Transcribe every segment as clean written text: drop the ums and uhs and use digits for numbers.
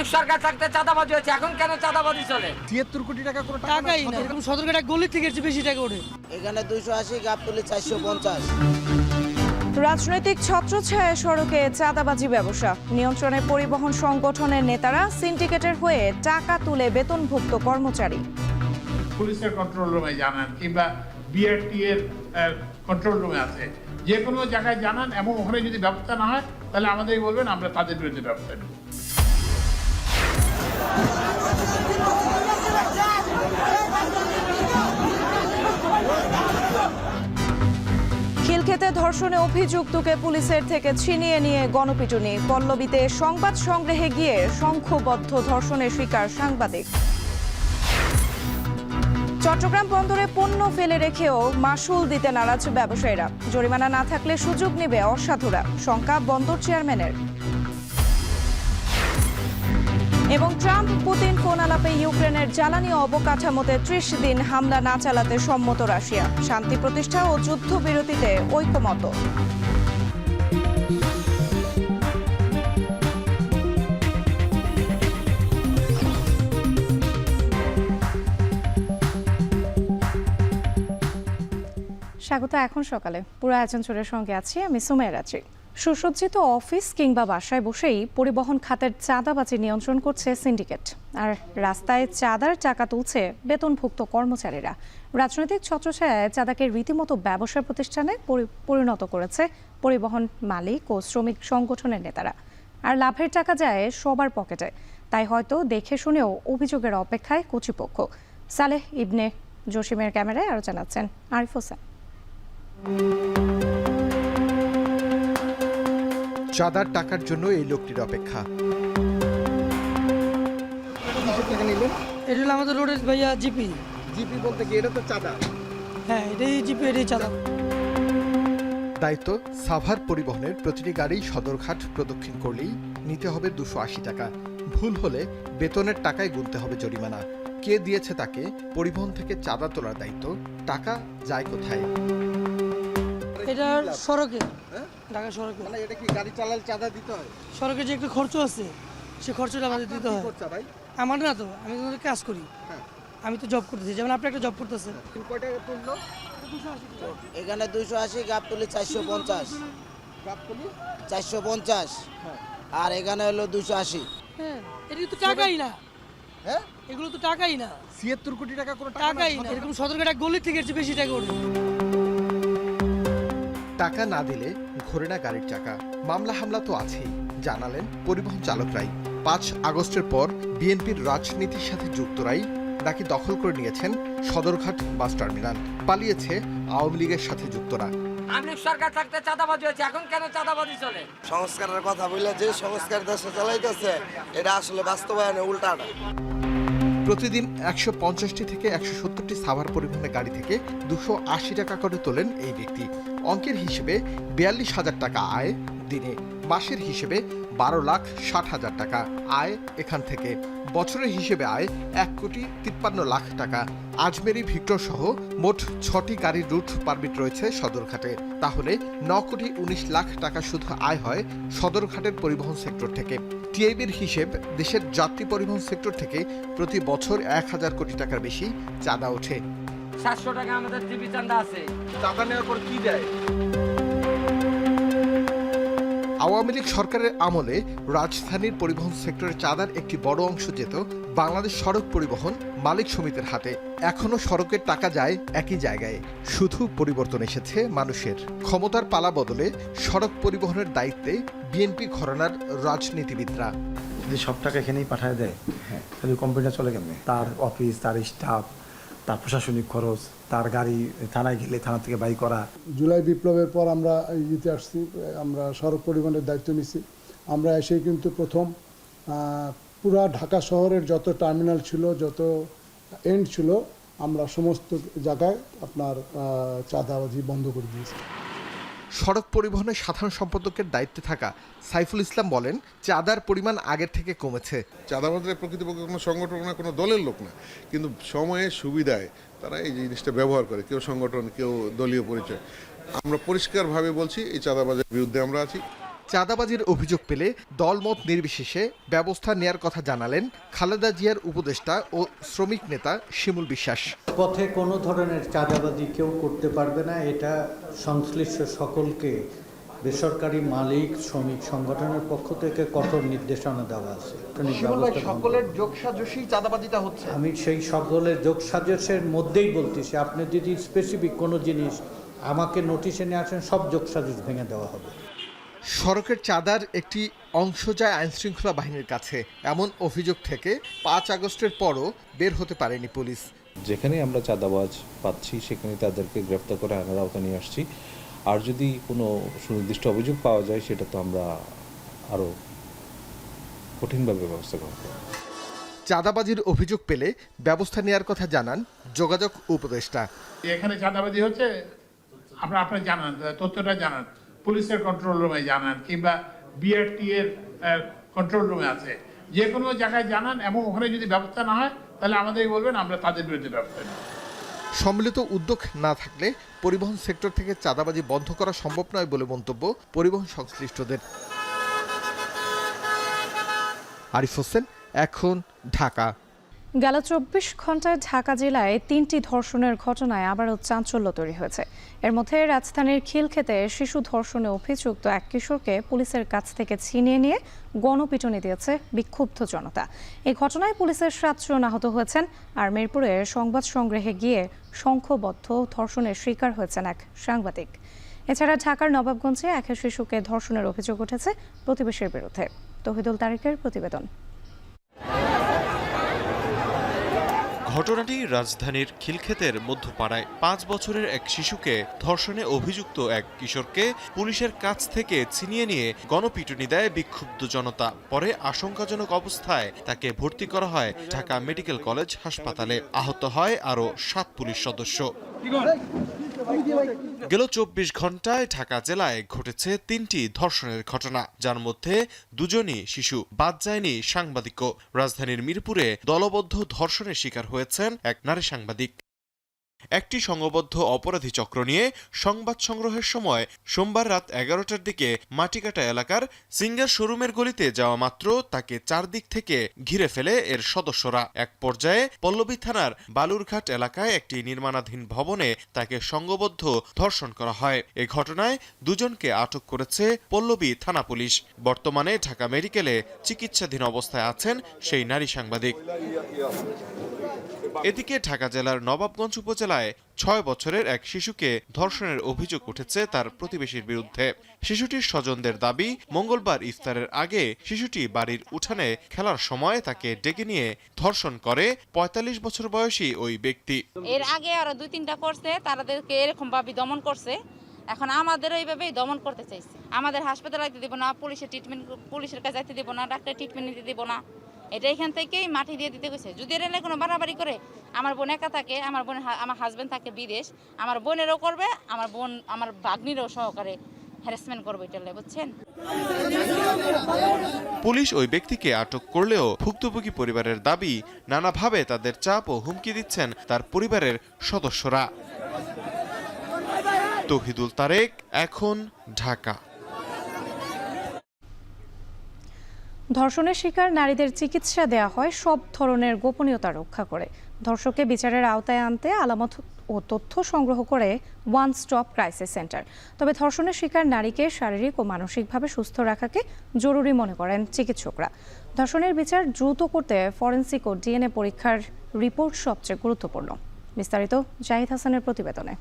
আওয়ামী সরকার থাকতে চাঁদাবাজি হয়েছে, এখন কেন চাঁদাবাজি চলে? ৭৩ কোটি টাকা কোনো টাকাই না, এরকম সদরঘাট গলি থেকে বেশি টাকা ওঠে। এখানে 280, গাবতলী 450। রাজনৈতিক ছত্রছায়া সড়কে চাঁদাবাজি ব্যবসা নিয়ন্ত্রণে পরিবহন সংগঠনের নেতারা সিন্ডিকেটের হয়ে টাকা তুলে বেতনভুক্ত কর্মচারী। পুলিশের কন্ট্রোল রুমে জানান কিংবা বিআরটি এর কন্ট্রোল রুমে আছে, যে কোনো জায়গায় জানান এবং ওখানে যদি ব্যবস্থা না হয় তাহলে আমাদেরই বলবেন, আমরা তাদের বিরুদ্ধে ব্যবস্থা নেব। খিলক্ষেতে ধর্ষণে অভিযুক্তকে পুলিশের থেকে ছিনিয়ে নিয়ে গণপিটুনি। পল্লবীতে সংবাদ সংগ্রহে গিয়ে শঙ্খবদ্ধ ধর্ষণের শিকার সাংবাদিক। চট্টগ্রাম বন্দরে পণ্য ফেলে রেখেও মাশুল দিতে নারাজ ব্যবসায়ীরা। জরিমানা না থাকলে সুযোগ নেবে অসাধুরা, শঙ্কা বন্দর চেয়ারম্যানের। এবং ট্রাম্প পুতিন ফোন আলাপে ইউক্রেনের জ্বালানি অবকাঠামোতে ৩০ দিন হামলা না চালাতে সম্মত রাশিয়া। শান্তি প্রতিষ্ঠা ও যুদ্ধবিরতিতে ঐকমত্য। স্বাগত এখন সকালে পুরো আয়োজন জুড়ে সঙ্গে আছি আমি সুমাইয়া রাত্রি। সুসজ্জিত অফিস কিংবা বাসায় বসেই পরিবহন খাতের চাঁদাবাজি নিয়ন্ত্রণ করছে সিন্ডিকেট, আর রাস্তায় চাঁদার টাকা তুলছে বেতনভুক্ত কর্মচারীরা। রাজনৈতিক ছত্রছায়ায় চাঁদাকে রীতিমতো ব্যবসা প্রতিষ্ঠানে পরিণত করেছে পরিবহন মালিক ও শ্রমিক সংগঠনের নেতারা। আর লাভের টাকা যায় সবার পকেটে, তাই হয়তো দেখে শুনেও অভিযোগের অপেক্ষায় কর্তৃপক্ষ। সালেহ ইবনে জসিমের ক্যামেরায় আরো জানাচ্ছেন আরিফ হোসেন। চাঁদার টাকার জন্য এই লোকটির অপেক্ষা। এটা হলো আমাদের রোডের ভাইয়া জিপি। জিপি বলতে কি, এটা তো চাঁদা। হ্যাঁ, এটাই জিপি, এটাই চাঁদা। দায়িত্ব সাভার পরিবহনের প্রতিটি গাড়ি সদরঘাট প্রদক্ষিণ করলেই নিতে হবে 280 টাকা। ভুল হলে বেতনের টাকায় গুনতে হবে জরিমানা। কে দিয়েছে তাকে? পরিবহন থেকে চাঁদা তোলার দায়িত্ব। টাকা যায় কোথায়? এটা সড়কে, ঢাকা সড়কে। মানে এটা কি গাড়ি চালালে চাঁদা দিতে হয়? সড়কে যে একটা খরচ আছে, সে খরচটা আমাদের দিতে হয়। ভাই আমার না তো, আমি তো কাজ করি, আমি তো জব করতেছি, যেমন আপনি একটা জব করতেছেন। কয় টাকা তুললো? এখানে 280, গাবতলী 450। গাবতলী 450, আর এখানে হলো 280। হ্যাঁ, এটা তো টাকাই না। হ্যাঁ, এগুলো তো টাকাই না, ৭৩ কোটি টাকা কোনো টাকাই না। এরকম সদরঘাট গলি থেকে বেশি টাকা ওঠে। টাকা না দিলে ঘোরে না গাড়ির চাকা। মামলা হামলা তো আছেই, জানালেন পরিবহন চালকরাই। 5 আগস্টের পর বিএনপির রাজনীতির সাথে যুক্তরাই নাকি দখল করে নিয়েছেন সদরঘাট বাস টার্মিনাল। পালিয়েছে আওয়ামী লীগের সাথে যুক্তরা। আওয়ামী সরকার থাকতে চাঁদাবাজি হয়েছে, এখন কেন চাঁদাবাজি চলে? সংস্কারের কথা বললে যে সংস্কার দেশে চালাইতেছে, এটা আসলে বাস্তবায়নে উল্টাটা। প্রতিদিন 150টি থেকে 170টি সাভার পরিবহনের গাড়ি থেকে 280 টাকা করে তোলেন এই ব্যক্তি। অঙ্কের হিসেবে 42,000 টাকা আয় দিনে। মাসের হিসেবে 12,60,000 টাকা আয় এখান থেকে। বছরের হিসেবে আয় 1,53,00,000 টাকা। আজমেরি ভিক্টর সহ মোট 6টি গাড়ির রুট পারমিট রয়েছে সদরঘাটে। তাহলে 9,19,00,000 টাকা শুধু আয় হয় সদরঘাটের পরিবহন সেক্টর থেকে। টিআইবির হিসেব, দেশের যাত্রী পরিবহন সেক্টর থেকে প্রতি বছর 1,000 কোটি টাকার বেশি চাঁদা ওঠে। 700 টাকা আমাদের জিপি চাঁদা আছে। চাঁদা নেওয়ার পর কি দেয়? আওয়ামী লীগ সরকারের আমলে রাজধানীর পরিবহন সেক্টরে চাঁদার একটি বড় অংশ যেত বাংলাদেশ সড়ক পরিবহন মালিক সমিতির হাতে। এখনো সড়কের টাকা যায় একই জায়গায়, শুধু পরিবর্তন এসেছে মানুষের। ক্ষমতার পালা বদলে সড়ক পরিবহনের দায়িত্বে বিএনপি ঘরানার রাজনীতিবিদরা। যদি সব টাকা এখানেই পাঠায় দেয়, তাহলে কোম্পানিটা চলে কেমনে? তার অফিস, তার স্টাফ, তার প্রশাসনিক খরচ, তার গাড়ি থানায় গেলে থানা থেকে বাই করা। জুলাই বিপ্লবের পর আমরা ইতে আসছি, আমরা সড়ক পরিবহনের দায়িত্ব নিছি। আমরা এসে কিন্তু প্রথম পুরা ঢাকা শহরের যত টার্মিনাল ছিল, যত এন্ড ছিল, আমরা সমস্ত জায়গায় আপনার চাঁদাবাজি বন্ধ করে দিয়েছি। সড়ক পরিবহনের সাধারণ সম্পাদকের দায়িত্বে থাকা সাইফুল ইসলাম বলেন, চাঁদার পরিমাণ আগের থেকে কমেছে। চাঁদাবাজরা প্রকৃতপক্ষে কোনো সংগঠন না, কোনো দলের লোক না, কিন্তু সময়ে সুবিধায় তারা এই জিনিসটা ব্যবহার করে, কেউ সংগঠন, কেউ দলীয় পরিচয়। আমরা পরিষ্কারভাবে বলছি, এই চাঁদাবাজের বিরুদ্ধে আমরা আছি। চাঁদাবাজির অভিযোগ পেলে দলমত নির্বিশেষে ব্যবস্থা নেয়ার কথা জানালেন খালেদা জিয়ার উপদেষ্টা ও শ্রমিক নেতা শিমুল বিশ্বাস। পথে কোনো ধরনের চাঁদাবাজি কেউ করতে পারবে না, এটা সংশ্লিষ্ট সকলকে বেসরকারি মালিক শ্রমিক সংগঠনের পক্ষ থেকে কঠোর নির্দেশনা দেওয়া আছে। সকলের যোগসাজশী চাঁদাবাজিটা হচ্ছে। আমি সেই সকলের যোগসাজশের মধ্যেই বলতেছি, আপনি যদি স্পেসিফিক কোনো জিনিস আমাকে নোটিশে নিয়ে আসেন, সব যোগসাজশ ভেঙে দেওয়া হবে। সড়কের চাঁদার একটি অংশ যায় আইনশৃঙ্খলা বাহিনীর কাছে, এমন অভিযোগ থেকে 5 আগস্টের পরও বের হতে পারেনি পুলিশ। যেখানে আমরা চাঁদাবাজ পাচ্ছি সেখানে তাদেরকে গ্রেপ্তার করে আইনের আওতায় নিয়ে আসছি। আর যদি কোনো সুনির্দিষ্ট অভিযোগ পাওয়া যায় সেটা তো আমরা আরও কঠিনভাবে ব্যবস্থা গ্রহণ করব। চাঁদাবাজির অভিযোগ পেলে ব্যবস্থা নেওয়ার কথা জানান যোগাযোগ উপদেষ্টা। এখানে চাঁদাবাজি হচ্ছে আপনারা জানান, তথ্যটা জানান, পুলিশের কন্ট্রোল রুমে জানান, কিংবা বিআরটি এর কন্ট্রোল রুমে আছে, যে কোনো জায়গায় জানান, এবং ওখানে যদি ব্যবস্থা না হয় তাহলে আমাদেরকে বলবেন, আমরা তাদের বিরুদ্ধে ব্যবস্থা নেব। সম্মিলিত উদ্যোগ না থাকলে পরিবহন সেক্টর থেকে চাঁদাবাজি বন্ধ করা সম্ভব নয় বলে মন্তব্য পরিবহন সংশ্লিষ্টদের। আরিফ হোসেন, এখন, ঢাকা। গেল 24 ঘন্টায় ঢাকা জেলায় 3টি ধর্ষণের ঘটনায় আবারও চাঞ্চল্য তৈরি হয়েছে। এর মধ্যে রাজধানীর খিলক্ষেতে শিশু ধর্ষণে অভিযুক্ত এক কিশোরকে পুলিশের কাছ থেকে ছিনিয়ে নিয়ে গণপিটুনি দিয়েছে বিক্ষুব্ধ জনতা। এই ঘটনায় পুলিশের 7 জন আহত হয়েছেন। আর মিরপুরে সংবাদ সংগ্রহে গিয়ে সংঘবদ্ধ ধর্ষণের শিকার হয়েছেন এক সাংবাদিক। এছাড়া ঢাকার নবাবগঞ্জে এক শিশুকে ধর্ষণের অভিযোগ উঠেছে প্রতিবেশীর বিরুদ্ধে। তৌহিদুল তারেকের প্রতিবেদন। ঘটনাটি রাজধানীর খিলক্ষেতের মধ্যপাড়ায় 5 বছরের এক শিশুকে ধর্ষণে অভিযুক্ত এক কিশোরকে পুলিশের কাছ থেকে ছিনিয়ে নিয়ে গণপিটুনি দেয় বিক্ষুব্ধ জনতা। পরে আশঙ্কাজনক অবস্থায় তাকে ভর্তি করা হয় ঢাকা মেডিকেল কলেজ হাসপাতালে। আহত হয় আরও 7 পুলিশ সদস্য। গেল 24 ঘন্টায় ঢাকা জেলায় ঘটেছে 3টি ধর্ষণের ঘটনা, যার মধ্যে 2জনই শিশু, বাদ যায়নি সাংবাদিকও। রাজধানীর মিরপুরে দলবদ্ধ ধর্ষণের শিকার হয়েছেন এক নারী সাংবাদিক। একটি সংঘবদ্ধ অপরাধী চক্র নিয়ে সংবাদ সংগ্রহের সময় সোমবার রাত 11টার দিকে মাটিকাটা এলাকার সিঙ্গার শোরুমের গলিতে যাওয়া মাত্র তাকে চারদিক থেকে ঘিরে ফেলে এর সদস্যরা। এক পর্যায়ে পল্লবী থানার বালুরঘাট এলাকায় একটি নির্মাণাধীন ভবনে তাকে সংঘবদ্ধ ধর্ষণ করা হয়। এ ঘটনায় 2জনকে আটক করেছে পল্লবী থানা পুলিশ। বর্তমানে ঢাকা মেডিকেলে চিকিৎসাধীন অবস্থায় আছেন সেই নারী সাংবাদিক। এদিকে ঢাকা জেলার নবাবগঞ্জ উপজেলায় 6 বছরের এক শিশুকে ধর্ষণের অভিযোগ উঠেছে তার প্রতিবেশীর বিরুদ্ধে। শিশুটির স্বজনদের দাবি, মঙ্গলবার ইফতারের আগে শিশুটি বাড়ির উঠানে খেলার সময় তাকে ডেকে নিয়ে ধর্ষণ করে 45 বছর বয়সী ওই ব্যক্তি। এর আগে আরো 2-3টা করছে, তাদেরকে এরকম ভাবে দমন করছে। এখন আমাদের এইভাবেই দমন করতে চাইছে। আমাদের হাসপাতালে যেতে দিব না, পুলিশের কাছে যেতে দিব না, ডাক্তার ট্রিটমেন্ট দিতে দিব না। এটা এখান থেকেই মাটি দিয়ে দিতে গেছে। যদি এর কোনো বাড়াবাড়ি করে, আমার বোন একা থাকে, আমার হাজবেন্ড থাকে বিদেশ, আমার বোনেরও করবে, আমার ভাগ্নিরও সহকারে হ্যারাসমেন্ট করবে, এটা বুঝছেন। পুলিশ ওই ব্যক্তিকে আটক করলেও ভুক্তভোগী পরিবারের দাবি, নানাভাবে তাদের চাপ ও হুমকি দিচ্ছেন তার পরিবারের সদস্যরা। তৌহিদুল তারেক, এখন, ঢাকা। ধর্ষণের শিকার নারীদের চিকিৎসা দেয়া হয় সব ধরনের গোপনীয়তা রক্ষা করে। ধর্ষককে বিচারের আওতায় আনতে আলামত ও তথ্য সংগ্রহ করে ওয়ান স্টপ ক্রাইসিস সেন্টার। তবে ধর্ষণের শিকার নারীকে শারীরিক ও মানসিকভাবে সুস্থ রাখাকে জরুরি মনে করেন চিকিৎসকরা। ধর্ষণের বিচার দ্রুত করতে ফরেনসিক ও ডিএনএ পরীক্ষার রিপোর্ট সবচেয়ে গুরুত্বপূর্ণ। বিস্তারিত জাহিদ হাসানের প্রতিবেদনে।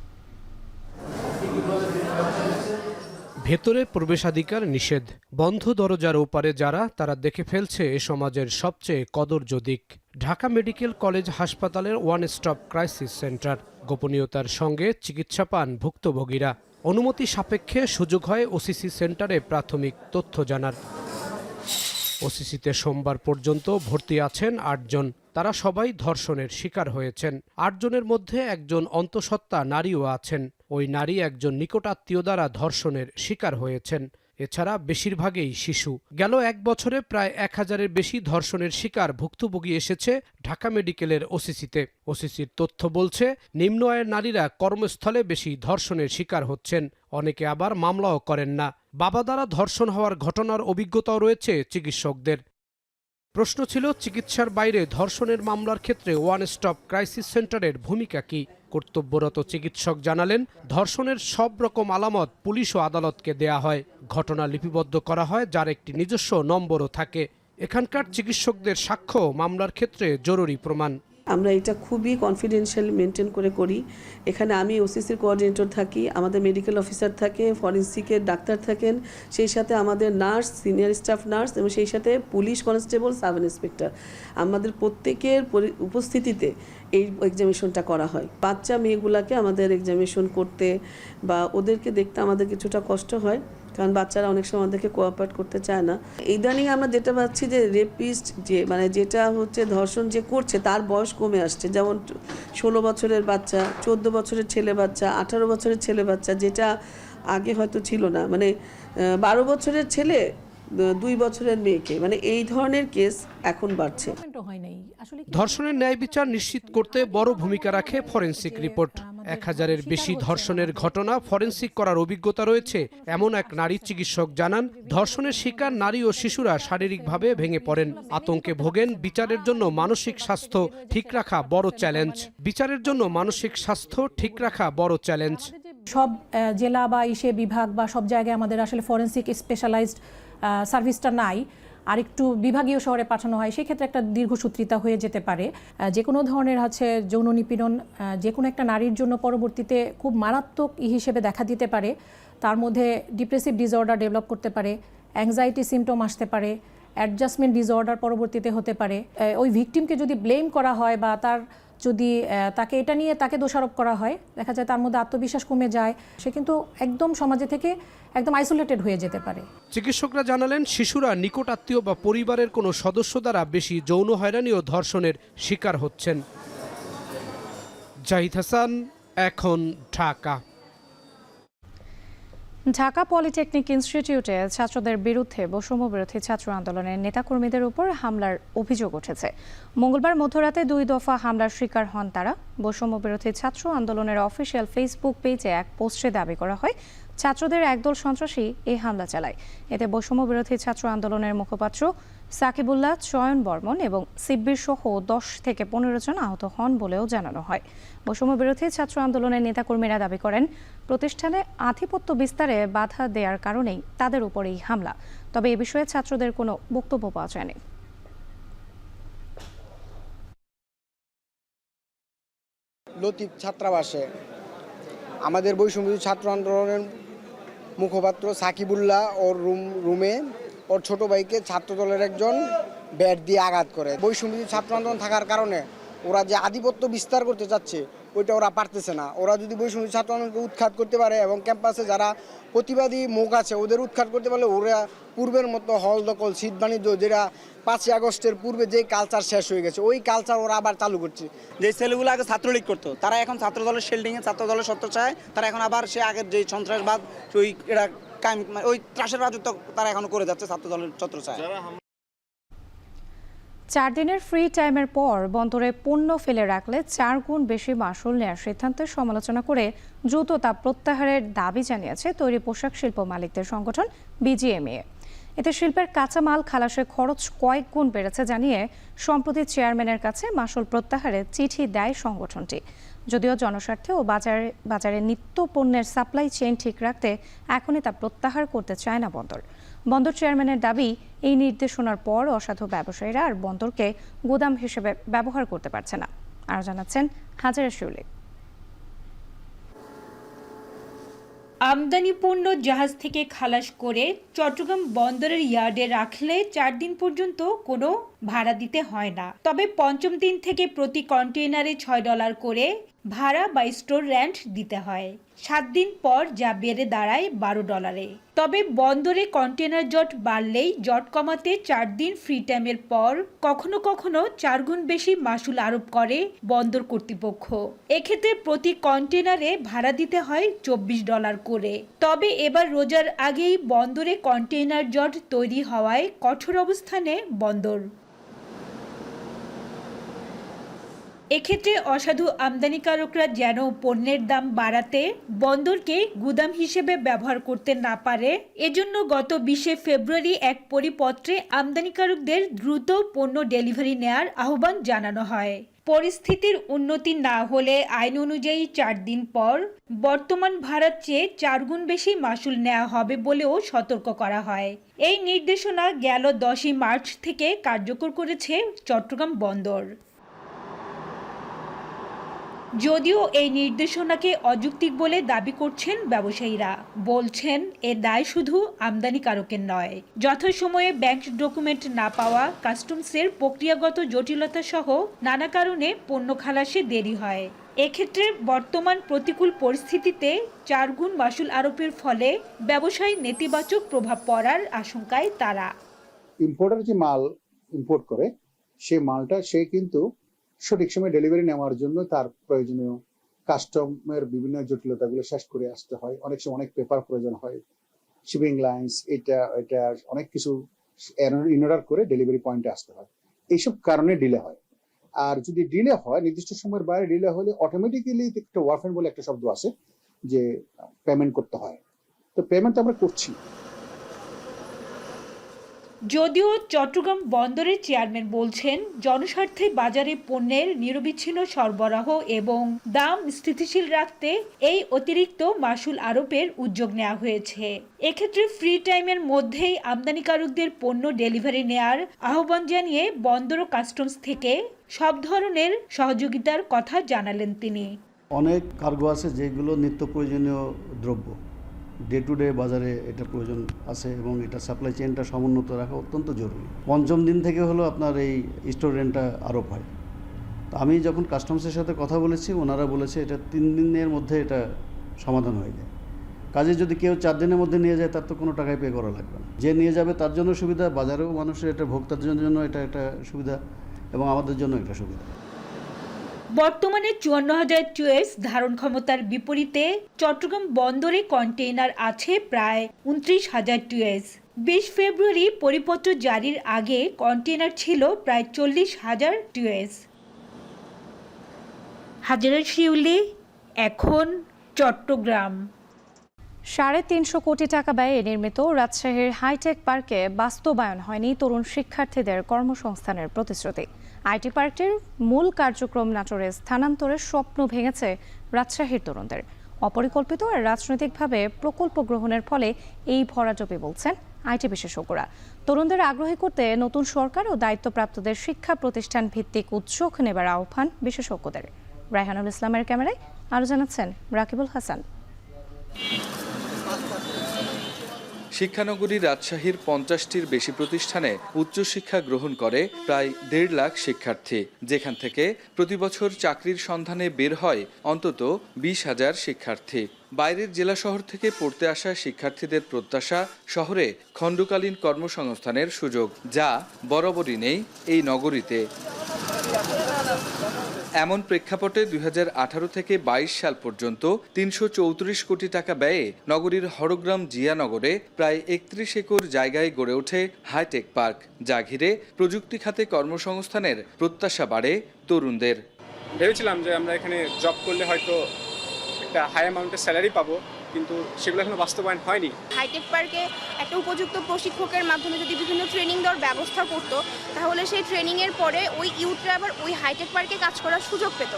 ভেতরে প্রবেশাধিকার নিষেধ, বন্ধ দরজার ওপারে যারা, তারা দেখে ফেলছে এ সমাজের সবচেয়ে কদর্য দিক। ঢাকা মেডিকেল কলেজ হাসপাতালের ওয়ান স্টপ ক্রাইসিস সেন্টার। গোপনীয়তার সঙ্গে চিকিৎসা পান ভুক্তভোগীরা। অনুমতি সাপেক্ষে সুযোগ হয় ওসিসি সেন্টারে প্রাথমিক তথ্য জানার। ওসিসিতে সোমবার পর্যন্ত ভর্তি আছেন 8 জন। তারা সবাই ধর্ষণের শিকার হয়েছেন। 8 জনের মধ্যে একজন অন্তঃসত্ত্বা নারীও আছেন। ওই নারী একজন নিকটাত্মীয় দ্বারা ধর্ষণের শিকার হয়েছেন। এছাড়া বেশিরভাগই শিশু। গেল 1 বছরে প্রায় 1000-এর বেশি ধর্ষণের শিকার ভুক্তভোগী এসেছে ঢাকা মেডিকেলের ওসিসিতে। ওসিসির তথ্য বলছে, নিম্ন আয়ের নারীরা কর্মস্থলে বেশি ধর্ষণের শিকার হচ্ছেন, অনেকে আবার মামলাও করেন না। বাবা দ্বারা ধর্ষণ হওয়ার ঘটনার অভিজ্ঞতাও রয়েছে চিকিৎসকদের। প্রশ্ন ছিল, চিকিৎসার বাইরে ধর্ষণের মামলার ক্ষেত্রে ওয়ান স্টপ ক্রাইসিস সেন্টারের ভূমিকা কি? কর্তব্যরত চিকিৎসক জানালেন, ধর্ষণের সব রকম আলামত পুলিশ ও আদালতকে দেয়া হয়, ঘটনা লিপিবদ্ধ করা হয়, যার একটি নিজস্ব নম্বরও থাকে। এখানকার চিকিৎসকদের সাক্ষ্য মামলার ক্ষেত্রে জরুরি প্রমাণ। আমরা এটা খুবই কনফিডেন্সিয়াল মেনটেন করে করি। এখানে আমি ওসিসির কোঅর্ডিনেটর থাকি, আমাদের মেডিকেল অফিসার থাকে, ফরেন্সিকের ডাক্তার থাকেন, সেই সাথে আমাদের নার্স, সিনিয়র স্টাফ নার্স এবং সেই সাথে পুলিশ কনস্টেবল, সাব ইন্সপেক্টর, আমাদের প্রত্যেকের উপস্থিতিতে এই এক্সামিনেশনটা করা হয়। বাচ্চা মেয়েগুলাকে আমাদের এক্সামিনেশন করতে বা ওদেরকে দেখতে আমাদের কিছুটা কষ্ট হয়, কারণ বাচ্চারা অনেক সময় আমাদেরকে কোঅপারেট করতে চায় না। ইদানিং আমরা যেটা পাচ্ছি যে রেপিস্ট যেটা হচ্ছে ধর্ষণ যে করছে তার বয়স কমে আসছে, যেমন 16 বছরের বাচ্চা, 14 বছরের ছেলে বাচ্চা, 18 বছরের ছেলে বাচ্চা, যেটা আগে হয়তো ছিল না, 12 বছরের ছেলে 2 বছরের মেয়েকে, এই ধরনের কেস এখন বাড়ছে। ধর্ষণের ন্যায় বিচার নিশ্চিত করতে বড় ভূমিকা রাখে ফরেনসিক রিপোর্ট। 1000-এর বেশি ধর্ষণের ঘটনা ফরেনসিক করার অভিজ্ঞতা রয়েছে এমন এক নারী চিকিৎসক জানান, ধর্ষণের শিকার নারী ও শিশুরা শারীরিকভাবে ভেঙে পড়েন, আতঙ্কে ভোগেন। বিচারের জন্য মানসিক স্বাস্থ্য ঠিক রাখা বড় চ্যালেঞ্জ। সব জেলা বা বিভাগ বা সব জায়গায় আমাদের আসলে ফরেনসিক স্পেশালাইজড সার্ভিসটা নাই, আর একটু বিভাগীয় শহরে পাঠানো হয়, সেক্ষেত্রে একটা দীর্ঘসূত্রিতা হয়ে যেতে পারে। যে কোনো ধরনের যৌন নিপীড়ন যে কোনো একটা নারীর জন্য পরবর্তীতে খুব মারাত্মক হিসেবে দেখা দিতে পারে। তার মধ্যে ডিপ্রেসিভ ডিসঅর্ডার ডেভেলপ করতে পারে, অ্যাংজাইটি সিমটম আসতে পারে, অ্যাডজাস্টমেন্ট ডিসঅর্ডার পরবর্তীতে হতে পারে। ওই ভিকটিমকে যদি ব্লেম করা হয় বা তাকে এটা নিয়ে তাকে দোষারোপ করা হয়, দেখা যায় তার মধ্যে আত্মবিশ্বাস কমে যায়, সে কিন্তু একদম সমাজে থেকে একদম আইসোলেটেড হয়ে যেতে পারে। চিকিৎসকরা জানালেন, শিশুরা নিকট আত্মীয় বা পরিবারের কোনো সদস্য দ্বারা বেশি যৌন হয়রানি ও ধর্ষণের শিকার হচ্ছেন। জাহিদ হাসান, এখন ঢাকা। ঢাকা পলিটেকনিক ইনস্টিটিউটে ছাত্রদের বিরুদ্ধে বৈষম্য বিরোধী ছাত্র আন্দোলনের নেতাকর্মীদের উপর হামলার অভিযোগ উঠেছে। মঙ্গলবার মধ্যরাতে 2 দফা হামলার শিকার হন তারা। বৈষম্য বিরোধী ছাত্র আন্দোলনের অফিসিয়াল ফেসবুক পেজে এক পোস্টে দাবি করা হয়, ছাত্রদের একদল সন্ত্রাসী এই হামলা চালায়। এতে বৈষম্য বিরোধী ছাত্র আন্দোলনের মুখপাত্র সাকিবুল্লাহ, চয়ন বর্মন এবং সিব্বির সহ 10 থেকে 15 জন আহত হন বলেও জানানো হয়। বৈষম্য বিরোধী ছাত্র আন্দোলনের নেতাকর্মীরা দাবি করেন, প্রতিষ্ঠানে আধিপত্য বিস্তারে বাধা দেওয়ার কারণেই তাদের উপর এই হামলা। তবে এ বিষয়ে ছাত্রদের কোনো বক্তব্য পাওয়া যায়নি। লতিফ ছাত্রাবাসে আমাদের বৈষম্য ছাত্র আন্দোলনের মুখপাত্র সাকিবুল্লাহ ওর রুমে ওর ছোট ভাইকে ছাত্রদলের একজন ব্যাট দিয়ে আঘাত করে। বৈষম্য ছাত্র আন্দোলন থাকার কারণে ওরা যে আধিপত্য বিস্তার করতে চাচ্ছে ওইটা ওরা পারতেছে না। ওরা যদি বৈষম্য ছাত্র আন্দোলনকে উৎখাত করতে পারে এবং ক্যাম্পাসে যারা প্রতিবাদী মুখ আছে ওদের উৎখাত করতে পারলে ওরা পূর্বের মতো হল দখল, শীত বাণিজ্য, যেটা 5ই আগস্টের পূর্বে যে কালচার শেষ হয়ে গেছে ওই কালচার ওরা আবার চালু করছে। যে ছেলেগুলো আগে ছাত্রলীগ করতো তারা এখন ছাত্রদলের শেল্ডিংয়ে, ছাত্রদলের ছত্রছায়ায় তারা এখন আবার সে আগের যে সন্ত্রাসবাদ ওই ত্রাসের রাজত্ব তারা এখন করে যাচ্ছে ছাত্রদলের ছত্রছায়ায়। 4 দিনের ফ্রি টাইমের পর বন্দরে পণ্য ফেলে রাখলে 4 গুণ বেশি মাশুল নেওয়ার সিদ্ধান্তের সমালোচনা করে দ্রুত তা প্রত্যাহারের দাবি জানিয়েছে তৈরি পোশাক শিল্প মালিকদের সংগঠন বিজিএমইএ। এতে শিল্পের কাঁচামাল খালাসের খরচ কয়েক গুণ বেড়েছে জানিয়ে সম্প্রতি চেয়ারম্যানের কাছে মাশুল প্রত্যাহারের চিঠি দেয় সংগঠনটি। যদিও জনস্বার্থে ও বাজারে নিত্য পণ্যের সাপ্লাই চেইন ঠিক রাখতে এখনই তা প্রত্যাহার করতে চায় না বন্দর চেয়ারম্যানের দাবি, এই নির্দেশনার পর অসাধু ব্যবসায়ীরা আর বন্দরকে গোদাম হিসেবে ব্যবহার করতে পারছে না। আরও জানাচ্ছেন হাজারা শিউলি। আমদানি পণ্য জাহাজ থেকে খালাস করে চট্টগ্রাম বন্দরের ইয়ার্ডে রাখলে 4 দিন পর্যন্ত কোনো ভাড়া দিতে হয় না। তবে 5ম দিন থেকে প্রতি কন্টেইনারে $6 করে ভাড়া বা স্টোর রেন্ট দিতে হয়। 7 দিন পর যা বেড়ে দাঁড়ায় $12। তবে বন্দরে কন্টেনার জট বাড়লেই জট কমাতে 4 দিন ফ্রি টাইমের পর কখনো কখনো 4 গুণ বেশি মাসুল আরোপ করে বন্দর কর্তৃপক্ষ। এক্ষেত্রে প্রতি কন্টেনারে ভাড়া দিতে হয় $24 করে। তবে এবার রোজার আগেই বন্দরে কন্টেইনার জট তৈরি হওয়ায় কঠোর অবস্থানে বন্দর। এক্ষেত্রে অসাধু আমদানিকারকরা যেন পণ্যের দাম বাড়াতে বন্দরকে গুদাম হিসেবে ব্যবহার করতে না পারে, এজন্য গত 20 ফেব্রুয়ারি এক পরিপত্রে আমদানিকারকদের দ্রুত পণ্য ডেলিভারি নেয়ার আহ্বান জানানো হয়। পরিস্থিতির উন্নতি না হলে আইন অনুযায়ী 4 দিন পর বর্তমান ভাড়ার চেয়ে 4 গুণ বেশি মাসুল নেওয়া হবে বলেও সতর্ক করা হয়। এই নির্দেশনা গেল 10 মার্চ থেকে কার্যকর করেছে চট্টগ্রাম বন্দর। যদিও এই নির্দেশনাকে অযৌক্তিক বলে দাবি করছেন ব্যবসায়ীরা, বলছেন এর দায় শুধু আমদানিকারকের নয়, যথাসময়ে ব্যাংক ডকুমেন্ট না পাওয়া, কাস্টমসের প্রক্রিয়াগত জটিলতা সহ নানা কারণে পণ্য খালাসে দেরি হয়। এক্ষেত্রে বর্তমান প্রতিকূল পরিস্থিতিতে 4 গুণ মাসুল আরোপের ফলে ব্যবসায় নেতিবাচক প্রভাব পড়ার আশঙ্কায় তারা। ইম্পোর্টার যে মাল ইম্পোর্ট করে সেই মালটা সে কিন্তু সঠিক সময় ডেলিভারি নেওয়ার জন্য তার প্রয়োজনীয় কাস্টমের বিভিন্ন জটিলতাগুলো শেষ করে আসতে হয়। অনেক সময় অনেক পেপার প্রয়োজন হয়, শিপিং লাইন্স, এটা অনেক কিছু ইন অর্ডার করে ডেলিভারি পয়েন্টে আসতে হয়। এইসব কারণে ডিলে হয়। আর যদি ডিলে হয়, নির্দিষ্ট সময়ের বাইরে ডিলে হলে অটোমেটিক্যালি একটা ওয়ারফেন বলে একটা শব্দ আছে যে পেমেন্ট করতে হয়। তো পেমেন্ট আমরা করছি। যদিও চট্টগ্রাম বন্দরের চেয়ারম্যান বলছেন জনস্বার্থে বাজারে পণ্যের নিরবিচ্ছিন্ন সরবরাহ এবং দাম স্থিতিশীল রাখতে এই অতিরিক্ত মাসুল আরোপের উদ্যোগ নেওয়া হয়েছে। এক্ষেত্রে ফ্রি টাইমের মধ্যেই আমদানিকারকদের পণ্য ডেলিভারি নেয়ার আহ্বান জানিয়ে বন্দর ও কাস্টমস থেকে সব ধরনের সহযোগিতার কথা জানালেন তিনি। অনেক কার্গো আছে যেগুলো নিত্য প্রয়োজনীয় দ্রব্য, ডে টু ডে বাজারে এটা প্রয়োজন আছে এবং এটা সাপ্লাই চেইনটা সমুন্নত রাখা অত্যন্ত জরুরি। 5ম দিন থেকে হলো আপনার এই স্টোর রেন্টটা আরোপ হয়। তো আমি যখন কাস্টমসের সাথে কথা বলেছি, ওনারা বলেছে এটা 3 দিনের মধ্যে এটা সমাধান হয়ে যায়। কাজে যদি কেউ 4 দিনের মধ্যে নিয়ে যায় তার তো কোনো টাকাই পে করা লাগবে না। যে নিয়ে যাবে তার জন্য সুবিধা, বাজারেও মানুষের এটা ভোক্তার জন্য এটা একটা সুবিধা এবং আমাদের জন্য এটা সুবিধা। বর্তমানে 54,000 টিউএস ধারণ ক্ষমতার বিপরীতে চট্টগ্রাম বন্দরে কন্টেইনার আছে প্রায় 29,000 টিউএস। 20 ফেব্রুয়ারি পরিপত্র জারির আগে কন্টেইনার ছিল প্রায় 40,000 টিউএস। হাজারা শিউলি, এখন চট্টগ্রাম। 350 কোটি টাকা ব্যয়ে নির্মিত রাজশাহীর হাইটেক পার্কে বাস্তবায়ন হয়নি তরুণ শিক্ষার্থীদের কর্মসংস্থানের প্রতিশ্রুতি। আইটি পার্কটির মূল কার্যক্রম নাটোরে স্থানান্তরের স্বপ্ন ভেঙেছে রাজশাহীর তরুণদের। অপরিকল্পিত আর রাজনৈতিকভাবে প্রকল্প গ্রহণের ফলে এই ভরাডুবি বলছেন আইটি বিশেষজ্ঞরা। তরুণদের আগ্রহী করতে নতুন সরকার ও দায়িত্বপ্রাপ্তদের শিক্ষা প্রতিষ্ঠান ভিত্তিক উদ্যোগ নেবার আহ্বান বিশেষজ্ঞদের। রায়হানুল ইসলামের ক্যামেরায় আরও জানাচ্ছেন রাকিবুল হাসান। শিক্ষানগরী রাজশাহীর 50টির বেশি প্রতিষ্ঠানে উচ্চশিক্ষা গ্রহণ করে প্রায় 1.5 লাখ শিক্ষার্থী, যেখান থেকে প্রতিবছর চাকরির সন্ধানে বের হয় অন্তত 20,000 শিক্ষার্থী। বাইরের জেলা শহর থেকে পড়তে আসা শিক্ষার্থীদের প্রত্যাশা শহরে খণ্ডকালীন কর্মসংস্থানের সুযোগ, যা বরাবরই নেই এই নগরীতে। এমন প্রেক্ষাপটে 2018 থেকে 22 সাল পর্যন্ত 334 কোটি টাকা ব্যয়ে নগরীর হরগ্রাম জিয়ানগরে প্রায় 31 একর জায়গায় গড়ে ওঠে হাইটেক পার্ক, যা ঘিরে প্রযুক্তি খাতে কর্মসংস্থানের প্রত্যাশা বাড়ে তরুণদের। ভেবেছিলাম যে আমরা এখানে জব করলে হয়তো একটা হাই অ্যামাউন্টের স্যালারি পাবো, কিন্তু সেগুলো এখনো বাস্তবায়ন হয়নি। হাইটেক পার্কে একটা উপযুক্ত প্রশিক্ষকের মাধ্যমে যদি বিভিন্ন ট্রেনিং দেওয়ার ব্যবস্থা করতো, তাহলে সেই ট্রেনিংয়ের পরে ওই ইউথরা আবার ওই হাইটেক পার্কে কাজ করার সুযোগ পেত।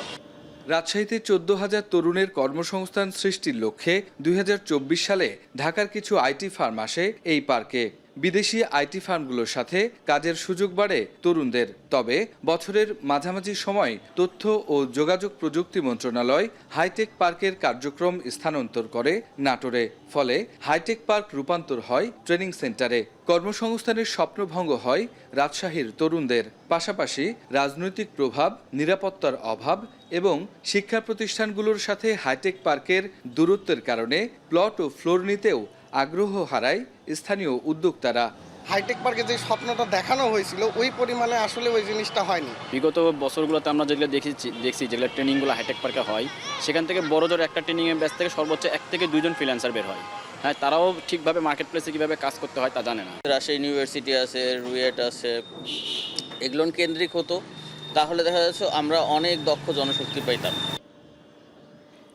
রাজশাহীতে 14,000 তরুণের কর্মসংস্থান সৃষ্টির লক্ষ্যে 2024 সালে ঢাকার কিছু আইটি ফার্ম আসে এই পার্কে। বিদেশি আইটি ফার্মগুলোর সাথে কাজের সুযোগ বাড়ে তরুণদের। তবে বছরের মাঝামাঝি সময় তথ্য ও যোগাযোগ প্রযুক্তি মন্ত্রণালয় হাইটেক পার্কের কার্যক্রম স্থানান্তর করে নাটোরে। ফলে হাইটেক পার্ক রূপান্তর হয় ট্রেনিং সেন্টারে। কর্মসংস্থানের স্বপ্নভঙ্গ হয় রাজশাহীর তরুণদের। পাশাপাশি রাজনৈতিক প্রভাব, নিরাপত্তার অভাব এবং শিক্ষা প্রতিষ্ঠানগুলোর সাথে হাইটেক পার্কের দূরত্বের কারণে প্লট ও ফ্লোর নিতেও আগ্রহ হারায় স্থানীয় উদ্যোক্তারা। হাইটেক পার্কে যে স্বপ্নটা দেখানো হয়েছিল ওই পরিমাণে আসলে ওই জিনিসটা হয়নি। বিগত বছরগুলোতে আমরা যেগুলো দেখছি যেগুলো ট্রেনিংগুলো হাইটেক পার্কে হয়, সেখান থেকে বড় জোর একটা ট্রেনিংয়ের ব্যাচ থেকে সর্বোচ্চ 1 থেকে 2 জন ফ্রিল্যান্সার বের হয়। হ্যাঁ, তারাও ঠিকভাবে মার্কেট প্লেসে কীভাবে কাজ করতে হয় তা জানে না। রাজশাহী ইউনিভার্সিটি আছে, রুয়েট আছে, এগুলো কেন্দ্রিক হতো, তাহলে দেখা যাচ্ছে আমরা অনেক দক্ষ জনশক্তি পাইতাম।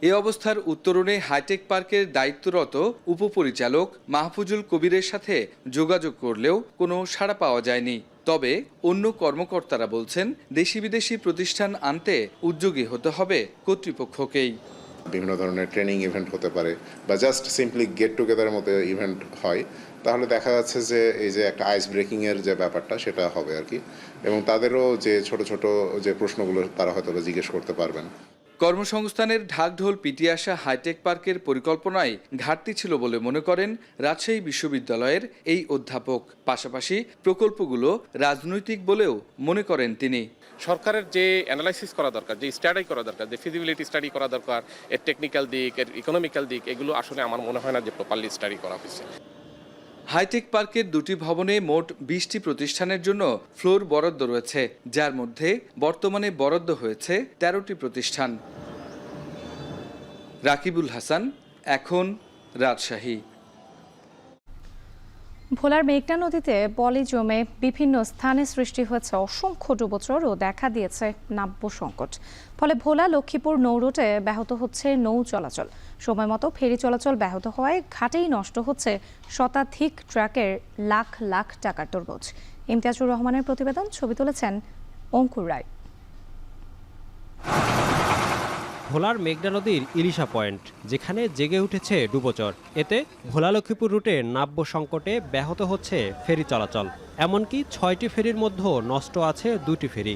এ অবস্থার উত্তরণে হাইটেক পার্কের দায়িত্বরত উপপরিচালক মাহফুজুল কবিরের সাথে যোগাযোগ করলেও কোনো সাড়া পাওয়া যায়নি। তবে অন্য কর্মকর্তারা বলছেন দেশি বিদেশি প্রতিষ্ঠান আনতে উদ্যোগী হতে হবে কর্তৃপক্ষকেই। বিভিন্ন ধরনের ট্রেনিং ইভেন্ট হতে পারে বা জাস্ট সিম্পলি গেট টুগেদারের মতো ইভেন্ট হয়, তাহলে দেখা যাচ্ছে যে এই যে একটা আইস ব্রেকিংয়ের যে ব্যাপারটা সেটা হবে আর কি, এবং তাদেরও যে ছোট ছোট যে প্রশ্নগুলো তারা হয়তো জিজ্ঞেস করতে পারবেন। কর্মসংস্থানের ঢাকঢোল পিটিয়ে আসা হাইটেক পার্কের পরিকল্পনায় ঘাটতি ছিল বলে মনে করেন রাজশাহী বিশ্ববিদ্যালয়ের এই অধ্যাপক। পাশাপাশি প্রকল্পগুলো রাজনৈতিক বলেও মনে করেন তিনি। সরকারের যে অ্যানালাইসিস করা দরকার, যে স্টাডি করা দরকার, যে ফিজিবিলিটি স্টাডি করা দরকার, এর টেকনিক্যাল দিক, এর ইকোনমিক্যাল দিক, এগুলো আসলে আমার মনে হয় না যে প্রপারলি স্টাডি করা হয়েছে। হাইটেক পার্কের 2টি ভবনে মোট 20টি প্রতিষ্ঠানের জন্য ফ্লোর বরাদ্দ রয়েছে, যার মধ্যে বর্তমানে বরাদ্দ হয়েছে 13টি প্রতিষ্ঠান। রাকিবুল হাসান, এখন, রাজশাহী। ভোলার মেঘনা নদীতে পলি জমে বিভিন্ন স্থানে সৃষ্টি হয়েছে অসংখ্য ডুবোচর ও দেখা দিয়েছে নাব্য সংকট। ফলে ভোলা লক্ষ্মীপুর নৌরুটে ব্যাহত হচ্ছে নৌ চলাচল। সময় মতো ফেরি চলাচল ব্যাহত হওয়ায় ঘাটেই নষ্ট হচ্ছে শতাধিক ট্রাকের লাখ লাখ টাকার তরমুজ। ইমতিয়াজুর রহমানের প্রতিবেদন, ছবি তুলেছেন অঙ্কুর রায়। ভোলার মেঘনা নদীর ইলিশা পয়েন্ট, যেখানে জেগে উঠেছে ডুবোচর। এতে ভোলা লক্ষ্মীপুর রুটে নাব্য সংকটে ব্যাহত হচ্ছে ফেরি চলাচল। এমনকি 6টি ফেরির মধ্যে নষ্ট আছে 2টি ফেরি।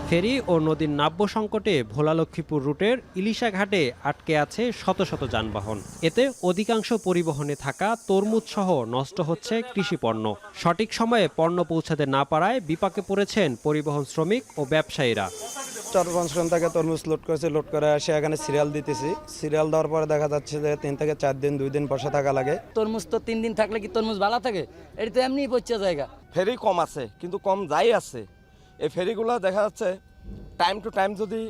ফেরি ও নদীর নাব্য সংকটে ভোলা লক্ষ্মীপুর রুটের ইলিশা ঘাটে আটকে আছে শত শত যানবাহন। এতে অধিকাংশ পরিবহনে থাকা তরমুজ সহ নষ্ট হচ্ছে কৃষিপণ্য। সঠিক সময়ে পণ্য পৌঁছাতে না পারায় বিপাকে পড়েছেন পরিবহন শ্রমিক ও ব্যবসায়ীরা। 4-5 থেকে তরমুজ লোড করেছে, লোড করে এসে এখানে সিরিয়াল দিতেছি। সিরিয়াল দেওয়ার পরে দেখা যাচ্ছে যে 3 থেকে 4 দিন 2 দিন বসে থাকা লাগে। তরমুজ তো 3 দিন থাকলে কি তরমুজ ভালো থাকে? এটা তো এমনিই পচে জায়গা। ফেরি কম আছে কিন্তু কম যাই আছে। এই ফেরিগুলো দেখা যাচ্ছে টাইম টু টাইম যদি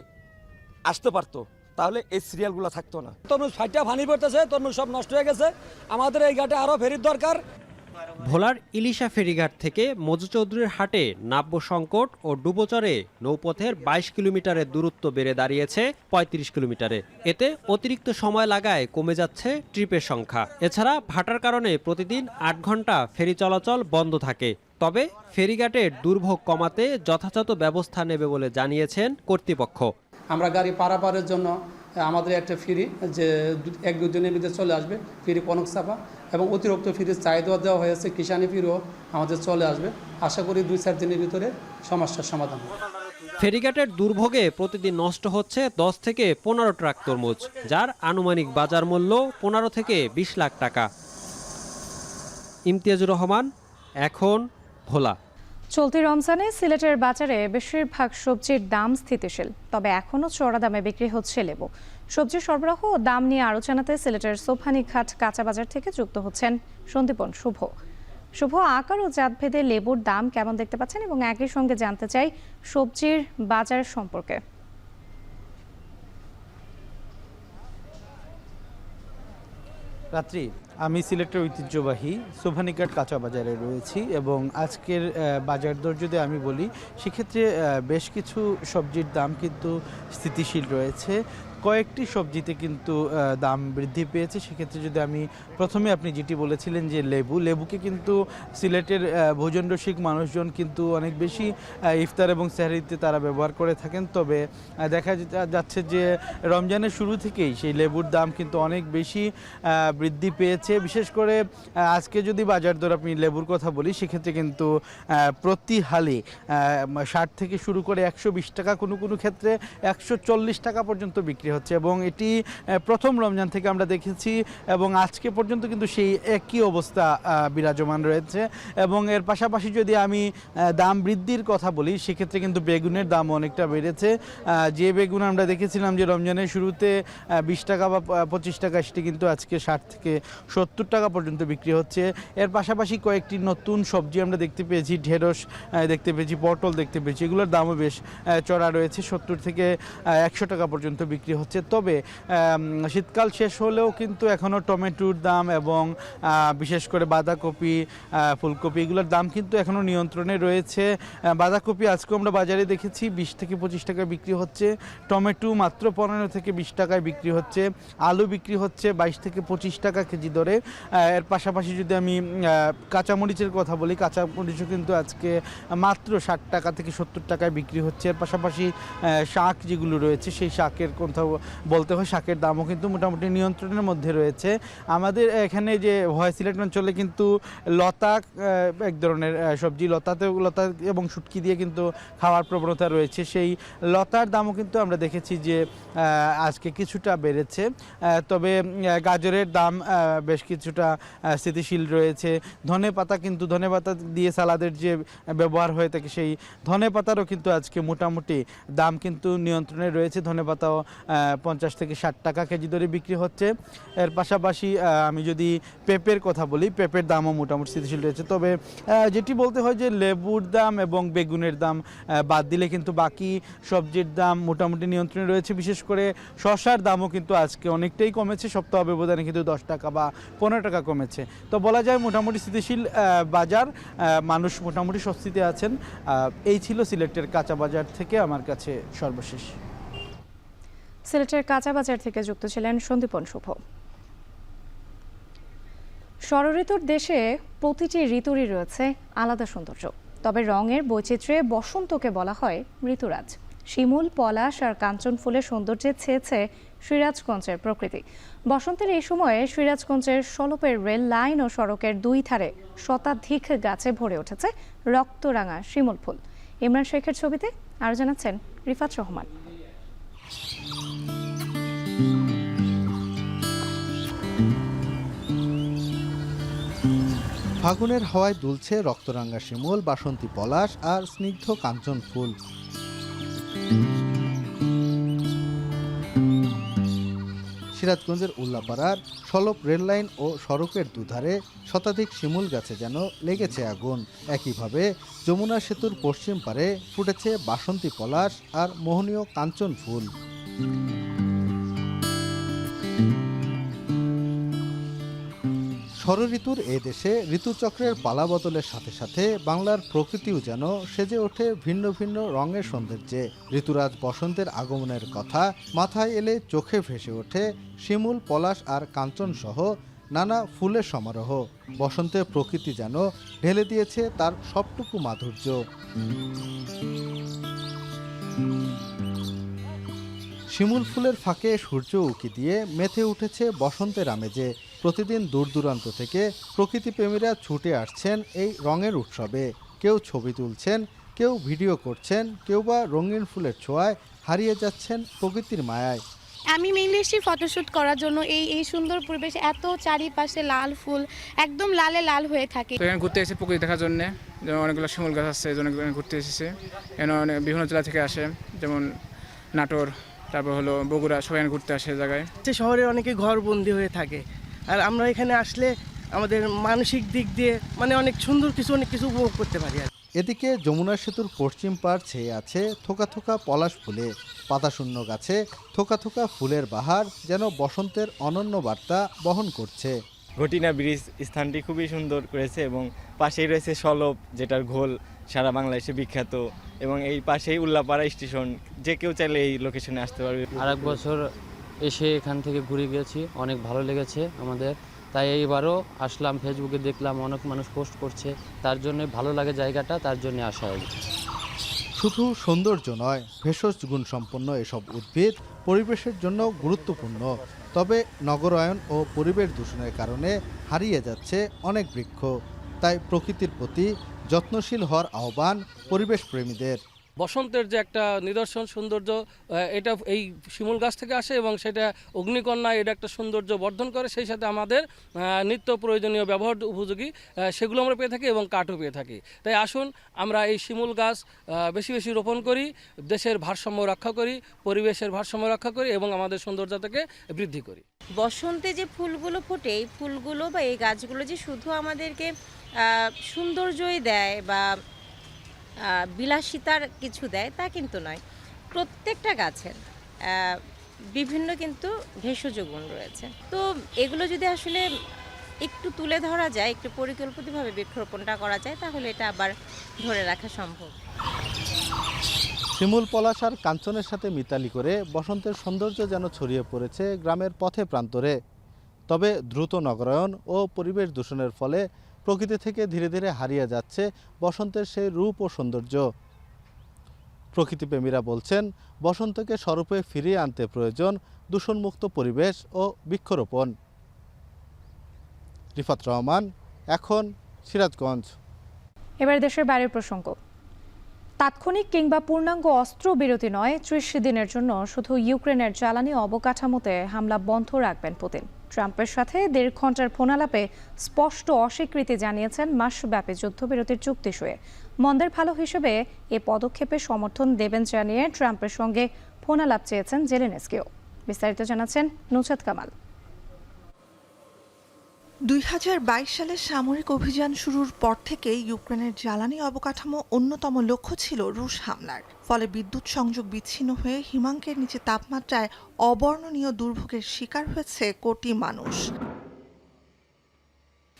আসতে পারতো তাহলে এই সিরিয়ালগুলো থাকতো না। তরমুজ ফাইটা পানি পড়তেছে, তরমুজ সব নষ্ট হয়ে গেছে। আমাদের এই ঘাটে আরো ফেরির দরকার। ভোলার ইলিশা ফেরিঘাট থেকে মজু চৌধুরীর হাটে নাব্য সংকট ও ডুবোচরে নৌপথের 22 কিলোমিটারের দূরত্ব বেড়ে দাঁড়িয়েছে 35 কিলোমিটারে। এতে অতিরিক্ত সময় লাগায় কমে যাচ্ছে ট্রিপের সংখ্যা। এছাড়া ভাটার কারণে প্রতিদিন 8 ঘন্টা ফেরি চলাচল বন্ধ থাকে। তবে ফেরিঘাটের দুর্ভোগ কমাতে যথাযথ ব্যবস্থা নেবে বলে জানিয়েছেন কর্তৃপক্ষ। আমরা গাড়ি পারাপারের জন্য আমাদের একটা ফেরি যে 1-2 দিনের ভিতরে চলে আসবে, ফেরি কনক চাপা, এবং অতিরিক্ত ফেরির চাহিদা দেওয়া হয়েছে কিষানি ফেরিও আমাদের চলে আসবে। আশা করি 2-4 দিনের ভিতরে সমস্যার সমাধান হবে। ফেরিঘাটের দুর্ভোগে প্রতিদিন নষ্ট হচ্ছে 10 থেকে 15 ট্রাক তরমুজ, যার আনুমানিক বাজার মূল্য 15 থেকে 20 লাখ টাকা। ইমতিয়াজুর রহমান, এখন, ভোলা। চলতি রমজানে সিলেটের বাজারে বেশিরভাগ সবজির দাম স্থিতিশীল, তবে এখনও চড়া দামে বিক্রি হচ্ছে লেবু। সবজি সরবরাহ ও দাম নিয়ে আলোচনাতে সিলেটের সোফানীঘাট কাঁচা বাজার থেকে যুক্ত হচ্ছেন সন্দীপন শুভ। শুভ, আকার ও জাতভেদে লেবুর দাম কেমন দেখতে পাচ্ছেন এবং একই সঙ্গে জানতে চাই সবজির বাজার সম্পর্কে। রাত্রি, আমি সিলেটের ঐতিহ্যবাহী সোফানীঘাট কাঁচা বাজারে রয়েছি এবং আজকের বাজার দর যদি আমি বলি সেক্ষেত্রে বেশ কিছু সবজির দাম কিন্তু স্থিতিশীল রয়েছে। কয়েকটি সবজিতে কিন্তু দাম বৃদ্ধি পেয়েছে। সেক্ষেত্রে যদি আমি প্রথমে আপনি যেটি বলেছিলেন যে লেবুকে কিন্তু সিলেটের ভোজন রসিক মানুষজন কিন্তু অনেক বেশি ইফতার এবং সেহরিতে তারা ব্যবহার করে থাকেন। তবে দেখা যাচ্ছে যে রমজানের শুরু থেকেই সেই লেবুর দাম কিন্তু অনেক বেশি বৃদ্ধি পেয়েছে। হয়েছে। বিশেষ করে আজকে যদি বাজার দর আপনি লেবুর কথা বলি, সেক্ষেত্রে কিন্তু প্রতি হালি 60 থেকে শুরু করে 120 টাকা, কোনো কোনো ক্ষেত্রে 140 টাকা পর্যন্ত বিক্রি হচ্ছে, এবং এটি প্রথম রমজান থেকে আমরা দেখেছি এবং আজকে পর্যন্ত কিন্তু সেই একই অবস্থা বিরাজমান রয়েছে। এবং এর পাশাপাশি যদি আমি দাম বৃদ্ধির কথা বলি, সেক্ষেত্রে কিন্তু বেগুনের দাম অনেকটা বেড়েছে। যে বেগুন আমরা দেখেছিলাম যে রমজানের শুরুতে 20 টাকা বা 25 টাকা, সেটি কিন্তু আজকে 60 থেকে 70 টাকা পর্যন্ত বিক্রি হচ্ছে। এর পাশাপাশি কয়েকটি নতুন সবজি আমরা দেখতে পেয়েছি, ঢেঁড়স দেখতে পেয়েছি, পটল দেখতে পেয়েছি, এগুলোর দামও বেশ চড়া রয়েছে, 70 থেকে 100 টাকা পর্যন্ত বিক্রি হচ্ছে। তবে শীতকাল শেষ হলেও কিন্তু এখনও টমেটোর দাম এবং বিশেষ করে বাঁধাকপি, ফুলকপি, এগুলোর দাম কিন্তু এখনও নিয়ন্ত্রণে রয়েছে। বাঁধাকপি আজকে আমরা বাজারে দেখেছি 20 থেকে 25 টাকায় বিক্রি হচ্ছে, টমেটো মাত্র 15 থেকে 20 টাকায় বিক্রি হচ্ছে, আলু বিক্রি হচ্ছে 22 থেকে 25 টাকা কেজি দরে। এর পাশাপাশি যদি আমি কাঁচামরিচের কথা বলি, কাঁচামরিচও কিন্তু আজকে মাত্র 60 টাকা থেকে 70 টাকায় বিক্রি হচ্ছে। এর পাশাপাশি শাক যেগুলো রয়েছে, সেই শাকের কথা বলতে হয়, শাকের দামও কিন্তু মোটামুটি নিয়ন্ত্রণের মধ্যে রয়েছে। আমাদের এখানে যে সিলেট অঞ্চলে কিন্তু লতা এক ধরনের সবজি, লতা এবং শুটকি দিয়ে কিন্তু খাওয়ার প্রবণতা রয়েছে, সেই লতার দামও কিন্তু আমরা দেখেছি যে আজকে কিছুটা বেড়েছে। তবে গাজরের দাম বেশ কিছুটা স্থিতিশীল রয়েছে। ধনেপাতা দিয়ে সালাদের যে ব্যবহার হয়ে থাকে, সেই ধনেপাতারও কিন্তু আজকে মোটামুটি দাম কিন্তু নিয়ন্ত্রণে রয়েছে। ধনেপাতাও 50 থেকে 60 টাকা কেজি দরে বিক্রি হচ্ছে। এর পাশাপাশি আমি যদি পেঁপের কথা বলি, পেঁপের দামও মোটামুটি স্থিতিশীল রয়েছে। তবে যেটি বলতে হয় যে লেবুর দাম এবং বেগুনের দাম বাদ দিলে কিন্তু বাকি সবজির দাম মোটামুটি নিয়ন্ত্রণে রয়েছে। বিশেষ করে শসার দামও কিন্তু আজকে অনেকটাই কমেছে, সপ্তাহ ব্যবধানে কিন্তু 10 টাকা বা 15 টাকা কমেছে। তো বলা যায় মোটামুটি স্থিতিশীল বাজার, মানুষ মোটামুটি স্বস্তিতে আছেন। এই ছিল সিলেটের কাঁচা বাজার থেকে আমার কাছে সর্বশেষ। সিলেটের কাঁচা বাজার থেকে যুক্ত ছিলেন সন্দীপন শুভ। ষড়ঋতুর দেশে প্রতিটি ঋতুরই রয়েছে আলাদা সৌন্দর্য, তবে রঙের বৈচিত্র্যে বসন্তকে বলা হয় ঋতুরাজ। শিমুল, পলাশ আর কাঞ্চন ফুলের সৌন্দর্যে ছেয়েছে সিরাজগঞ্জের প্রকৃতি। বসন্তের এই সময়ে সিরাজগঞ্জের সলপের রেল লাইন ও সড়কের দুই ধারে শতাধিক গাছে ভরে উঠেছে রক্তরাঙা শিমুল ফুল। ইমরান শেখের ছবিতে আরও জানাচ্ছেন রিফাত রহমান। ফাগুনের হাওয়ায় দুলছে রক্তরাঙ্গা শিমুল, বাসন্তী পলাশ আর স্নিগ্ধ কাঞ্চন ফুল। সিরাজগঞ্জের উল্লাপাড়ার সলপ রেললাইন ও সড়কের দুধারে শতাধিক শিমুল গাছে যেন লেগেছে আগুন। একইভাবে যমুনা সেতুর পশ্চিম পারে ফুটেছে বাসন্তী পলাশ আর মোহনীয় কাঞ্চন ফুল। ষড়ঋতুর এ দেশে ঋতুচক্রের পালা বদলের সাথে সাথে বাংলার প্রকৃতিও যেন সেজে ওঠে ভিন্ন ভিন্ন রঙের সৌন্দর্যে। ঋতুরাজ বসন্তের আগমনের কথা মাথায় এলে চোখে ভেসে ওঠে শিমুল, পলাশ আর কাঞ্চন সহ নানা ফুলের সমারোহ। বসন্তের প্রকৃতি যেন ঢেলে দিয়েছে তার সবটুকু মাধুর্য। শিমুল ফুলের ফাঁকে সূর্য উঁকি দিয়ে মেতে উঠেছে বসন্তের আমেজে। প্রতিদিন দূর দূরান্ত থেকে প্রকৃতিপ্রেমীরা ছুটে আসছেন এই রঙের উৎসবে। কেউ ছবি তুলছেন, কেউ ভিডিও করছেন, কেউ বা রঙিন ফুলের ছোঁয়ায় হারিয়ে যাচ্ছেন প্রকৃতির মায়ায়। আমি মেইনলি এসেছি ফটোশ্যুট করার জন্য। এই সুন্দর পরিবেশ, এত চারিপাশে লাল ফুল, একদম লালে লাল হয়ে থাকে। তো এখানে ঘুরতে এসেছি প্রকৃতি দেখার জন্য, যেমন অনেকগুলো শিমুল গাছ আছে, এই জন্য ঘুরতে এসেছে। এখানে অনেক বিভিন্ন জেলা থেকে আসে, যেমন নাটোর, তারপর হলো বগুড়া, সবাই ঘুরতে আসে জায়গায়। শহরে অনেকে ঘরবন্দি হয়ে থাকে, আর আমরা এখানে আসলে আমাদের মানসিক দিক দিয়ে অনেক সুন্দর অনেক কিছু উপভোগ করতে পারি। এদিকে যমুনা সেতুর পশ্চিম পাড় ছেয়ে আছে থোকা থোকা পলাশ ফুলে। পাতাশূন্য গাছে থোকা থোকা ফুলের বাহার যেন বসন্তের অনন্য বার্তা বহন করছে। ঘটিনা ব্রিজ স্থানটি খুবই সুন্দর করেছে এবং পাশেই রয়েছে সলপ, যেটার ঘোল সারা বাংলাদেশে বিখ্যাত, এবং এই পাশেই উল্লাপাড়া স্টেশন, যে কেউ চাইলে এই লোকেশনে আসতে পারবে। আরেক বছর এসে এখান থেকে ঘুরে গেছি, অনেক ভালো লেগেছে আমাদের, তাই এইবারও আসলাম। ফেসবুকে দেখলাম অনেক মানুষ পোস্ট করছে, তার জন্য ভালো লাগে জায়গাটা, তার জন্য আসা হয়। শুধু সৌন্দর্য নয়, ভেষজ গুণসম্পন্ন এসব উদ্ভিদ পরিবেশের জন্য গুরুত্বপূর্ণ। তবে নগরায়ন ও পরিবেশ দূষণের কারণে হারিয়ে যাচ্ছে অনেক বৃক্ষ। তাই প্রকৃতির প্রতি যত্নশীল হওয়ার আহ্বান পরিবেশ প্রেমীদের। বসন্তের যে একটা নিদর্শন সৌন্দর্য, এটা এই শিমুল গাছ থেকে আসে এবং সেটা অগ্নিকন্যা এটা একটা সৌন্দর্য বর্ধন করে। সেই সাথে আমাদের নিত্য প্রয়োজনীয় ব্যবহার উপযোগী সেগুলো আমরা পেয়ে থাকি এবং কাঠও পেয়ে থাকি। তাই আসুন আমরা এই শিমুল গাছ বেশি বেশি রোপণ করি, দেশের ভারসাম্য রক্ষা করি, পরিবেশের ভারসাম্য রক্ষা করি এবং আমাদের সৌন্দর্যতাকে বৃদ্ধি করি। বসন্তে যে ফুলগুলো ফোটে, এই ফুলগুলো বা এই গাছগুলো যে শুধু আমাদেরকে সৌন্দর্যই দেয় বা বিলাসিতার কিছু দেয় তা কিন্তু নয়। প্রত্যেকটা গাছের বিভিন্ন কিন্তু ভেষজ গুণ রয়েছে। তো এগুলো যদি আসলে একটু তুলে ধরা যায়, একটু পরিকল্পিতভাবে বৃক্ষরোপণটা করা যায়, তাহলে এটা আবার ধরে রাখা সম্ভব। শিমুল, পলাশ আর কাঞ্চনের সাথে মিতালি করে বসন্তের সৌন্দর্য যেন ছড়িয়ে পড়েছে গ্রামের পথে প্রান্তরে। তবে দ্রুত নগরায়ন ও পরিবেশ দূষণের ফলে প্রকৃতি থেকে ধীরে ধীরে হারিয়ে যাচ্ছে বসন্তের সেই রূপ ও সৌন্দর্য। প্রকৃতিপ্রেমীরা বলছেন, বসন্তকে স্বরূপে ফিরিয়ে আনতে প্রয়োজন দূষণমুক্ত পরিবেশ ও বৃক্ষরোপণ। রিফাত রহমান, এখন সিরাজগঞ্জ। এবার দেশের বাইরের প্রসঙ্গ। তাৎক্ষণিক কিংবা পূর্ণাঙ্গ অস্ত্র বিরতি নয়, 30 দিনের জন্য শুধু ইউক্রেনের জ্বালানি অবকাঠামোতে হামলা বন্ধ রাখবেন পুতিন। ট্রাম্পের সাথে 1.5 ঘন্টার ফোনালাপে স্পষ্ট অস্বীকৃতি জানিয়েছেন মাসব্যাপী যুদ্ধবিরতির চুক্তি সয়ে। মন্দের ভালো হিসেবে এ পদক্ষেপে সমর্থন দেবেন জানিয়ে ট্রাম্পের সঙ্গে ফোনালাপ চেয়েছেন জেলেনস্কিও। বিস্তারিত জানাচ্ছেন নুসরাত কামাল। 2022 সালে সামরিক অভিযান শুরুর পর থেকে ইউক্রেনের জ্বালানি অবকাঠামো অন্যতম লক্ষ্য ছিল রুশ হামলার। ফলে বিদ্যুৎ সংযোগ বিচ্ছিন্ন হয়ে হিমাঙ্কের নিচে তাপমাত্রায় অবর্ণনীয় দুর্ভোগের শিকার হয়েছে কোটি মানুষ।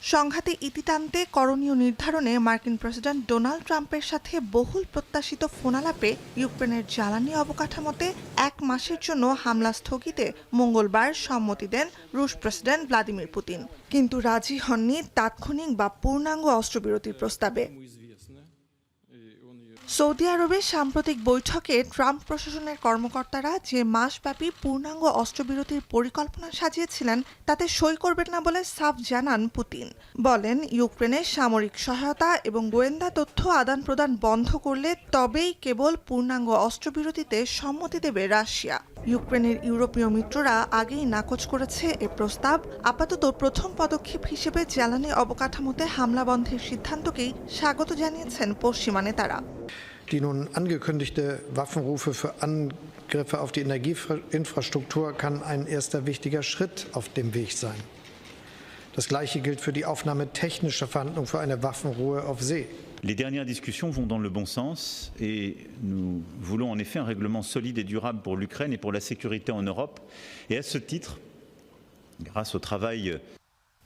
সংঘাতে ইতি টানতে করণীয় নির্ধারণে মার্কিন প্রেসিডেন্ট ডোনাল্ড ট্রাম্পের সাথে বহুল প্রত্যাশিত ফোনালাপে ইউক্রেনের জ্বালানি অবকাঠামোতে 1 মাসের জন্য হামলা স্থগিতে মঙ্গলবার সম্মতি দেন রুশ প্রেসিডেন্ট ভ্লাদিমির পুতিন, কিন্তু রাজি হননি তাৎক্ষণিক বা পূর্ণাঙ্গ অস্ত্রবিরতির প্রস্তাবে। সৌদি আরবে সাম্প্রতিক বৈঠকে ট্রাম্প প্রশাসনের কর্মকর্তারা যে মাসব্যাপী পূর্ণাঙ্গ অস্ত্রবিরতির পরিকল্পনা সাজিয়েছিলেন তাতে সই করবেন না বলে সাফ জানান পুতিন। বলেন, ইউক্রেনের সামরিক সহায়তা এবং গোয়েন্দা তথ্য আদান প্রদান বন্ধ করলে তবেই কেবল পূর্ণাঙ্গ অস্ত্রবিরতিতে সম্মতি দেবে রাশিয়া। ইউক্রেনের ইউরোপীয় মিত্ররা আগেই নাকচ করেছে এ প্রস্তাব। আপাতত প্রথম পদক্ষেপ হিসেবে জ্বালানি অবকাঠামোতে হামলা বন্ধের সিদ্ধান্তকেই স্বাগত জানিয়েছেন পশ্চিমা নেতারা। Die nun angekündigte Waffenrufe für Angriffe auf die Energieinfrastruktur kann ein erster wichtiger Schritt auf dem Weg sein. Das Gleiche gilt für die Aufnahme technischer Verhandlungen für eine Waffenruhe auf See. Les dernières discussions vont dans le bon sens et nous voulons en effet un règlement solide et durable pour l'Ukraine et pour la sécurité en Europe. Et à ce titre, grâce au travail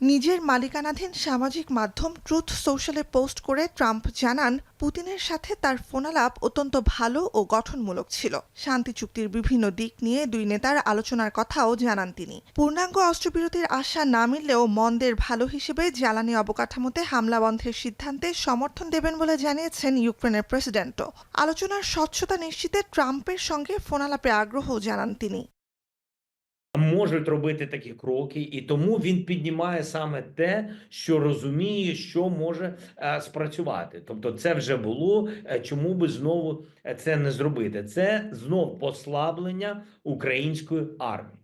নিজের মালিকানাধীন সামাজিক মাধ্যম truth সোশ্যালে post করে Trump জানান, পুতিনের সাথে তার ফোনালাপ অত্যন্ত ভালো ও গঠনমূলক ছিল। শান্তি চুক্তির বিভিন্ন দিক নিয়ে দুই নেতার আলোচনার কথাও জানান তিনি। পূর্ণাঙ্গ অস্ত্রবিরতির আশা না মিললেও মন্দের ভালো হিসেবে জ্বালানি অবকাঠামোতে হামলা বন্ধের সিদ্ধান্তে সমর্থন দেবেন বলে জানিয়েছেন ইউক্রেনের প্রেসিডেন্টও। আলোচনার স্বচ্ছতা নিশ্চিতে ট্রাম্পের সঙ্গে ফোনালাপে আগ্রহ জানান তিনি। Можуть робити такі кроки, і тому він піднімає саме те, що розуміє, що може спрацювати. Тобто це вже було, чому би знову це не зробити? Це знов послаблення української армії.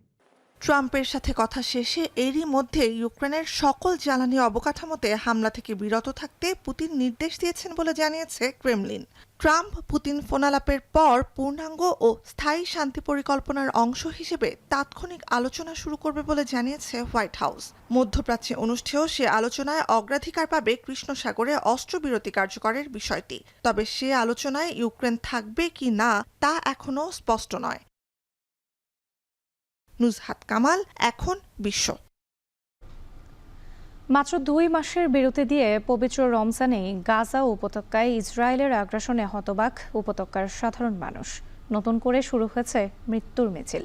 ট্রাম্পের সাথে কথা শেষে এরই মধ্যে ইউক্রেনের সকল জ্বালানি অবকাঠামোতে হামলা থেকে বিরত থাকতে পুতিন নির্দেশ দিয়েছেন বলে জানিয়েছে ক্রেমলিন। ট্রাম্প পুতিন ফোনালাপের পর পূর্ণাঙ্গ ও স্থায়ী শান্তি পরিকল্পনার অংশ হিসেবে তাৎক্ষণিক আলোচনা শুরু করবে বলে জানিয়েছে হোয়াইট হাউস। মধ্যপ্রাচ্যে অনুষ্ঠেয় সে আলোচনায় অগ্রাধিকার পাবে কৃষ্ণ সাগরে অস্ত্রবিরতি কার্যকরের বিষয়টি। তবে সে আলোচনায় ইউক্রেন থাকবে কি না তা এখনও স্পষ্ট নয়। নুসরাত কামাল, এখন বিশ্ব। মাত্র 2 মাসের বিরতি দিয়ে পবিত্র রমজানে গাজা উপত্যকায় ইসরায়েলের আগ্রাসনে হতবাক উপত্যকার সাধারণ মানুষ। নতুন করে শুরু হয়েছে মৃত্যুর মিছিল।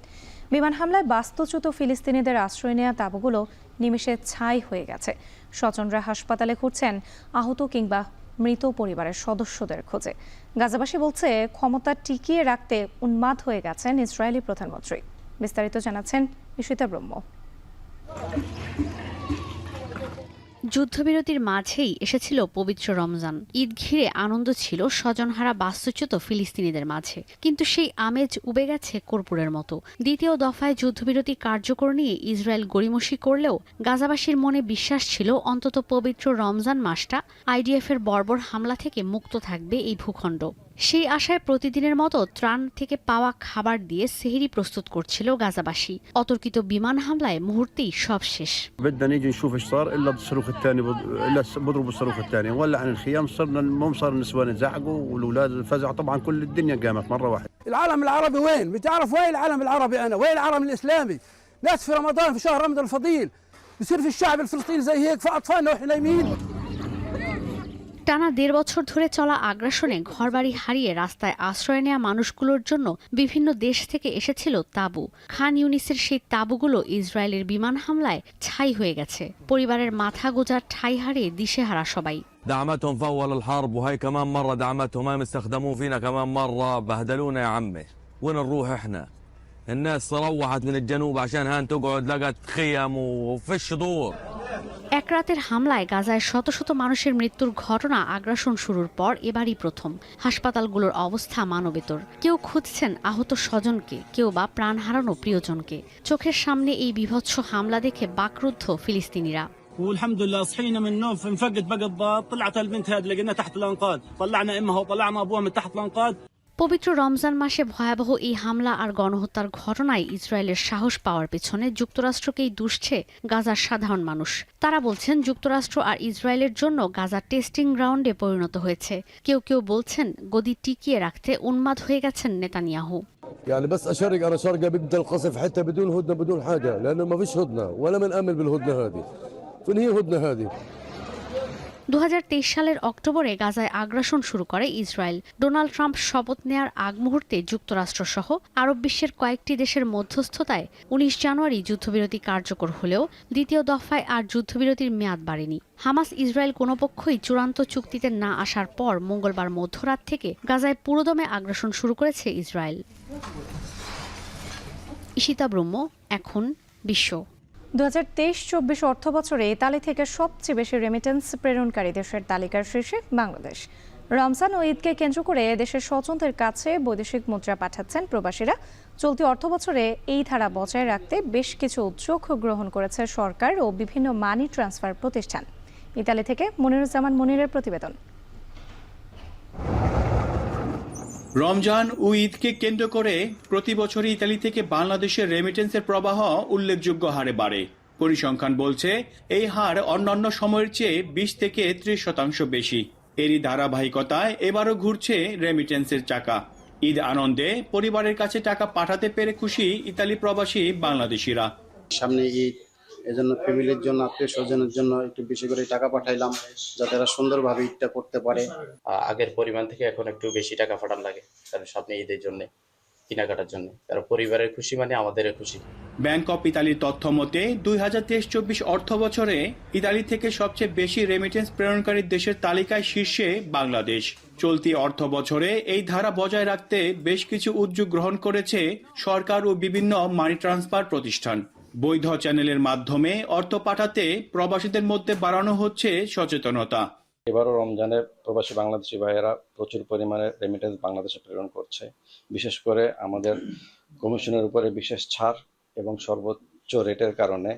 বিমান হামলায় বাস্তুচ্যুত ফিলিস্তিনিদের আশ্রয় নেওয়া তাঁবুগুলো নিমেষে ছাই হয়ে গেছে। স্বজনরা হাসপাতালে ঘুরছেন আহত কিংবা মৃত পরিবারের সদস্যদের খোঁজে। গাজাবাসী বলছে, ক্ষমতা টিকিয়ে রাখতে উন্মাদ হয়ে গেছেন ইসরায়েলি প্রধানমন্ত্রী। বিস্তারিত জানাচ্ছেন ঈশিতা ব্রহ্ম। যুদ্ধবিরতির মাঝেই এসেছিল পবিত্র রমজান। ঈদ ঘিরে আনন্দ ছিল স্বজনহারা বাস্তুচ্যুত ফিলিস্তিনিদের মাঝে, কিন্তু সেই আমেজ উবে গেছে কর্পূরের মতো। দ্বিতীয় দফায় যুদ্ধবিরতি কার্যকর নিয়ে ইসরায়েল গড়িমসি করলেও গাজাবাসীর মনে বিশ্বাস ছিল অন্তত পবিত্র রমজান মাসটা আইডিএফের বর্বর হামলা থেকে মুক্ত থাকবে এই ভূখণ্ড। সেই আশায় প্রতিদিনের মতো ত্রাণ থেকে পাওয়া খাবার দিয়ে সেহরি প্রস্তুত করছিল গাজাবাসী। অতর্কিত বিমান হামলায় মুহূর্তেই সব শেষ। بدنا نيجي نشوف ايش صار الا بالصاروخ الثاني الا بضربوا الصاروخ الثاني ولع عن الخيام صرنا المهم صار النسوان يزعقوا والاولاد فزعوا طبعا كل الدنيا قامت مره واحده. العالم العربي وين؟ بتعرف وين العالم العربي انا؟ وين العالم الاسلامي؟ ناس في رمضان في شهر رمضان الفضيل بصير في الشعب الفلسطيني زي هيك في اطفالنا واحنا نايمين. টানা ১.৫ বছর ধরে চলা আগ্রাসনে ঘরবাড়ি হারিয়ে রাস্তায় আশ্রয় নেওয়া মানুষগুলোর জন্য বিভিন্ন দেশ থেকে এসেছিল তাঁবু। খান ইউনিসের সেই তাঁবুগুলো ইসরায়েলের বিমান হামলায় ছাই হয়ে গেছে। পরিবারের মাথা গোঁজার ঠাঁই হারিয়ে দিশেহারা সবাই। دعمتهم في اول الحرب وهي كمان مره دعمتهم هاي استخدموه فينا كمان مره بهدلونا يا عمي. وين نروح احنا؟ الناس روحت من الجنوب عشان هان تقعد لقت خيم وفيش دور. এক রাতের হামলায় গাজায় শত শত মানুষের মৃত্যুর ঘটনা আগ্রাসন শুরুর পর এবারই প্রথম। হাসপাতালগুলোর অবস্থা মানবেতর। কেউ খুঁজছেন আহত স্বজনকে, কেউ বা প্রাণ হারানো প্রিয়জনকে। চোখের সামনে এই বিভৎস হামলা দেখে বাকরুদ্ধ ফিলিস্তিনিরা। والحمد لله صحينا من النوم انفقد بقى الضاد طلعت البنت هذه لقيناها تحت الانقاض طلعنا امها وطلعنا ابوها من تحت الانقاض. পবিত্র রমজান মাসে ভয়াবহ এই হামলা আর গণহত্যার ঘটনায় ইসরায়েলের সাহস পাওয়ার পেছনে যুক্তরাষ্ট্রকেই দুষছে গাজার সাধারণ মানুষ। তারা বলছেন যুক্তরাষ্ট্র আর ইসরায়েলের জন্য গাজা টেস্টিং গ্রাউন্ডে পরিণত হয়েছে। কেউ কেউ বলছেন গদি টিকিয়ে রাখতে উন্মাদ হয়ে গেছেন নেতানিয়াহু। يعني بس اشرق انا شرقه بيبدا القصف حتى بدون هدنه بدون حاجه لانه ما فيش هدنه ولا بنامن بالهدنه هذه. فين هي هدنه هذه؟ ২০২৩ সালের অক্টোবরে গাজায় আগ্রাসন শুরু করে ইসরায়েল। ডোনাল্ড ট্রাম্প শপথ নেয়ার আগ মুহূর্তে যুক্তরাষ্ট্রসহ আরব বিশ্বের কয়েকটি দেশের মধ্যস্থতায় ১৯ জানুয়ারি যুদ্ধবিরতি কার্যকর হলেও দ্বিতীয় দফায় আর যুদ্ধবিরতির মেয়াদ বাড়েনি। হামাস ইসরায়েল কোনো পক্ষই চূড়ান্ত চুক্তিতে না আসার পর মঙ্গলবার মধ্যরাত থেকে গাজায় পুরোদমে আগ্রাসন শুরু করেছে ইসরায়েল। ঈশিতা ব্রহ্ম, এখন বিশ্ব। ২০২৩-২৪ অর্থবছরে ইতালি থেকে সবচেয়ে বেশি রেমিটেন্স প্রেরণকারী দেশের তালিকার শীর্ষে বাংলাদেশ। রমজান ও ঈদকে কেন্দ্র করে দেশের স্বজনদের কাছে বৈদেশিক মুদ্রা পাঠাচ্ছেন প্রবাসীরা। চলতি অর্থবছরে এই ধারা বজায় রাখতে বেশ কিছু উদ্যোগ গ্রহণ করেছে সরকার ও বিভিন্ন মানি ট্রান্সফার প্রতিষ্ঠান। ইতালি থেকে মনিরুজ্জামান মনিরের প্রতিবেদন। রমজান ও ঈদকে কেন্দ্র করে প্রতি বছরই ইতালি থেকে বাংলাদেশের রেমিটেন্সের প্রবাহ উল্লেখযোগ্য হারে বাড়ে। পরিসংখ্যান বলছে এই হার অন্যান্য সময়ের চেয়ে ২০ থেকে ৩০% বেশি। এরই ধারাবাহিকতায় এবারও ঘুরছে রেমিটেন্সের চাকা। ঈদ আনন্দে পরিবারের কাছে টাকা পাঠাতে পেরে খুশি ইতালি প্রবাসী বাংলাদেশিরা। সামনে ঈদ, এজন্য ফ্যামিলির জন্য আত্মীয় স্বজনের জন্য একটু বেশি করে টাকা পাঠাইলাম যাতে এরা সুন্দরভাবে ঈদটা করতে পারে। আগের পরিমাণ থেকে এখন একটু বেশি টাকা পাঠান লাগে, কারণ সামনে ঈদের জন্য কেনাকাটার জন্য। কারণ পরিবারের খুশি মানে আমাদেরও খুশি। ব্যাংক অফ ইতালির তথ্য মতে ২০২৩-২৪ অর্থ বছরে ইতালি থেকে সবচেয়ে বেশি রেমিটেন্স প্রেরণকারী দেশের তালিকায় শীর্ষে বাংলাদেশ। চলতি অর্থ বছরে এই ধারা বজায় রাখতে বেশ কিছু উদ্যোগ গ্রহণ করেছে সরকার ও বিভিন্ন মানি ট্রান্সফার প্রতিষ্ঠান। বৈধ চ্যানেলের মাধ্যমে অর্থ পাঠাতে প্রবাসীদের মধ্যে বাড়ানো হচ্ছে সচেতনতা। এবারও রমজানে প্রবাসী বাংলাদেশি ভাইয়েরা প্রচুর পরিমাণে রেমিটেন্স বাংলাদেশে প্রেরণ করছে। বিশেষ করে আমাদের কমিশনের উপরে বিশেষ ছাড় এবং সর্বোচ্চ রেটের কারণে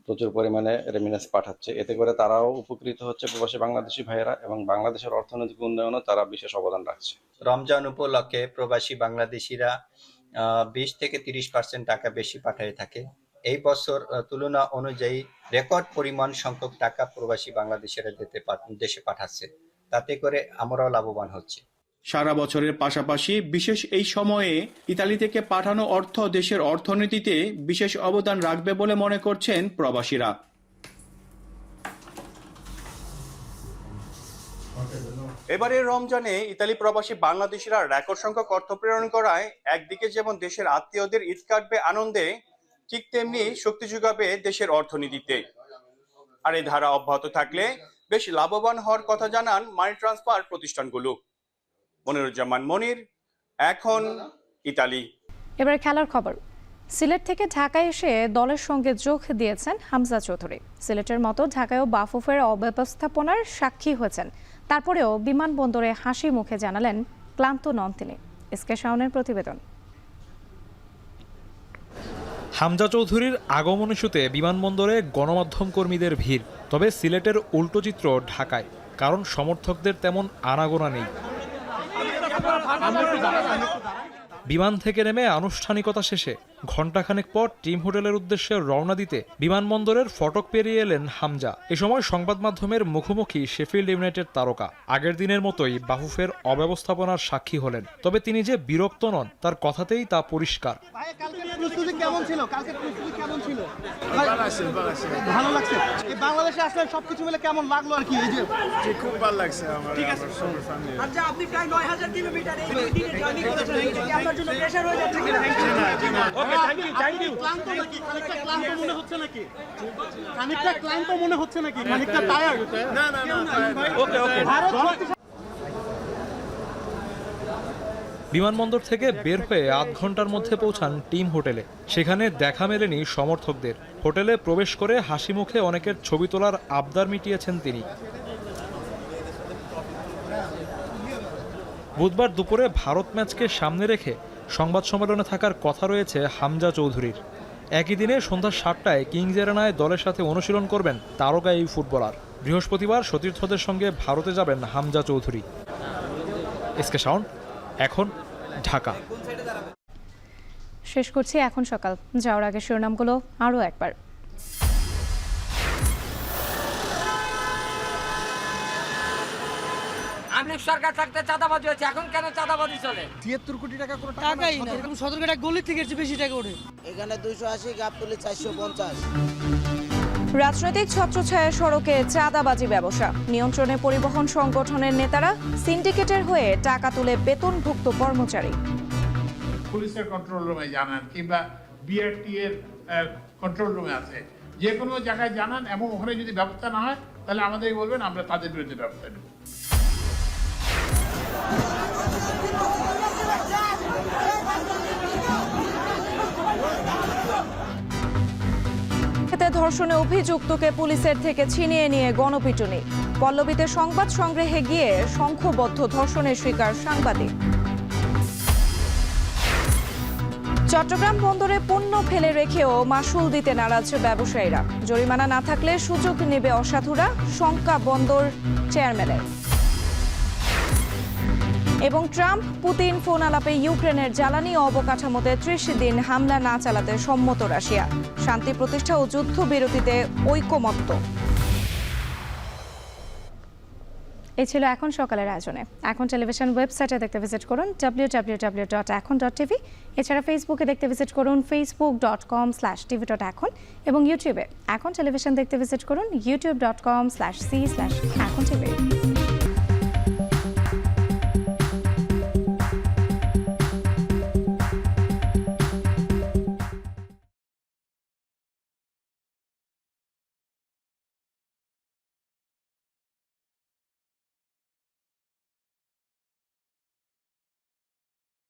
প্রচুর পরিমাণে রেমিটেন্স পাঠাচ্ছে। এতে করে তারাও উপকৃত হচ্ছে প্রবাসী বাংলাদেশি ভাইয়েরা, এবং বাংলাদেশের অর্থনৈতিক উন্নয়নে তারা বিশেষ অবদান রাখছে। রমজান উপলক্ষে প্রবাসী বাংলাদেশিরা 20 থেকে 30% টাকা বেশি পাঠিয়ে থাকে। এই বছর তুলনা অনুযায়ী রেকর্ড পরিমাণ সংখ্যক টাকা প্রবাসী বাংলাদেশিরা দেশে পাঠাচ্ছে, তাতে করে আমরাও লাভবান হচ্ছি। সারা বছরের পাশাপাশি বিশেষ এই সময়ে ইতালি থেকে পাঠানো অর্থ দেশের অর্থনীতিতে বিশেষ অবদান রাখবে বলে মনে করছেন প্রবাসীরা। এবারের রমজানে ইতালি প্রবাসী বাংলাদেশিরা রেকর্ড সংখ্যক অর্থ প্রেরণ করায় একদিকে যেমন দেশের আত্মীয়দের ঈদ কাটবে আনন্দে, ঠিক তেমনি শক্তি যোগাবে দেশের অর্থনীতিতে। আর এই ধারা অব্যাহত থাকলে বেশ লাভবান হওয়ার কথা জানান মানি ট্রান্সফার প্রতিষ্ঠানগুলো। মনিরুজ্জামান মনির, এখন ইতালি। এবার খেলার খবর। সিলেট থেকে ঢাকায় এসে দলের সঙ্গে যোগ দিয়েছেন হামজা চৌধুরী। সিলেটের মতো ঢাকায়ও বাফুফের অব্যবস্থাপনার সাক্ষী হয়েছেন। তারপরেও বিমানবন্দরে হাসি মুখে জানালেন ক্লান্ত নন তিনি। এসকে শাওনের প্রতিবেদন। হামজা চৌধুরীর আগমন ইস্যুতে বিমানবন্দরে গণমাধ্যম কর্মীদের ভিড়। তবে সিলেটের উল্টো চিত্র ঢাকায়, কারণ সমর্থকদের তেমন আনাগোনা নেই। বিমান থেকে নেমে আনুষ্ঠানিকতা শেষে ঘণ্টাখানেক পর টিম হোটেলের উদ্দেশ্যে রওনা দিতে বিমানবন্দরের ফটক পেরিয়ে এলেন হামজা। এ সময় সংবাদ মাধ্যমের মুখোমুখি শেফিল্ড ইউনাইটেড তারকা আগের দিনের মতোই বাফুফের অব্যবস্থাপনার সাক্ষী হলেন। তবে তিনি যে বিরক্ত নন তার কথাতেই তা পরিষ্কার। কেমন ছিল? কালকে প্রস্তুতি কেমন ছিল? ভালো লাগছে। এই বাংলাদেশে আসলে সবকিছু মিলে কেমন লাগলো আর কি? এই যে খুব ভালো লাগছে আমার। ঠিক আছে। আচ্ছা, আপনি প্রায় 9000 কিলোমিটার এই দিনে জার্নি করেছেন। আপনার জন্য প্রেসার হয়ে যাচ্ছে কিনা? ওকে, থ্যাংক ইউ। ক্লান্ত নাকি? খানিকটা ক্লান্ত মনে হচ্ছে নাকি? খানিকটা ক্লান্ত মনে হচ্ছে নাকি? খানিকটা টায়ার্ড? না না না। ওকে ওকে। বিমানবন্দর থেকে বের হয়ে আধ ঘন্টার মধ্যে পৌঁছান টিম হোটেলে। সেখানে দেখা মেলেনি সমর্থকদের। হোটেলে প্রবেশ করে হাসি মুখে অনেকের ছবি তোলার আবদার মিটিয়েছেন তিনি। বুধবার দুপুরে ভারত ম্যাচকে সামনে রেখে সংবাদ সম্মেলনে থাকার কথা রয়েছে হামজা চৌধুরীর। একই দিনে সন্ধ্যা 7টায় কিংস এরেনায় দলের সাথে অনুশীলন করবেন তারকা এই ফুটবলার। বৃহস্পতিবার সতীর্থদের সঙ্গে ভারতে যাবেন হামজা চৌধুরী। এসকে শাওন, এখন ঢাকা। শেষ করছি এখন সকাল। যাওয়ার আগে শিরোনামগুলো আরও একবার। সরকার থাকতে চাঁদাবাজি হয়েছে, এখন কেন চাঁদাবাজি চলে? ৭৩ কোটি টাকা কোনো টাকাই না। এরকম সদরঘাটা গলি থেকে বেশি টাকা ওঠে। এখানে 280, গাবতলী 450। রাজনৈতিক ছত্রছায়া সড়কে চাঁদাবাজি ব্যবসা নিয়ন্ত্রণে পরিবহন সংগঠনের নেতারা। সিন্ডিকেটের হয়ে টাকা তুলে বেতনভুক্ত কর্মচারী। পুলিশের কন্ট্রোল রুমে জানান, কিংবা বিআরটি এর কন্ট্রোল রুমে আছে, যে কোনো জায়গায় জানান, এবং ওখানে যদি ব্যবস্থা না হয় তাহলে আমাদের বলবেন, আমরা তাদের বিরুদ্ধে ব্যবস্থা নেব। ধর্ষণে অভিযুক্তকে পুলিশের থেকে ছিনিয়ে নিয়ে গণপিটুনি। পল্লবীতে সংবাদ সংগ্রহে গিয়ে সংঘবদ্ধ ধর্ষণের শিকার সাংবাদিক। চট্টগ্রাম বন্দরে পণ্য ফেলে রেখেও মাশুল দিতে নারাজ ব্যবসায়ীরা। জরিমানা না থাকলে সুযোগ নেবে অসাধুরা, শঙ্কা বন্দর চেয়ারম্যানের। এবং ট্রাম্প পুতিন ফোন আলাপে ইউক্রেনের জ্বালানি অবকাঠামোতে 30 দিন হামলা না চালাতে সম্মত রাশিয়া। শান্তি প্রতিষ্ঠা ও যুদ্ধবিরতিতে ঐকমত্য। এই ছিল এখন সকালের আয়োজনে। এখন টেলিভিশন ওয়েবসাইটে দেখতে ভিজিট করুন www.ekon.tv। এছাড়া ফেসবুকে দেখতে ভিজিট করুন facebook.com/tv.ekon এবং ইউটিউবে এখন টেলিভিশন দেখতে ভিজিট করুন youtube.com/c/ekontv।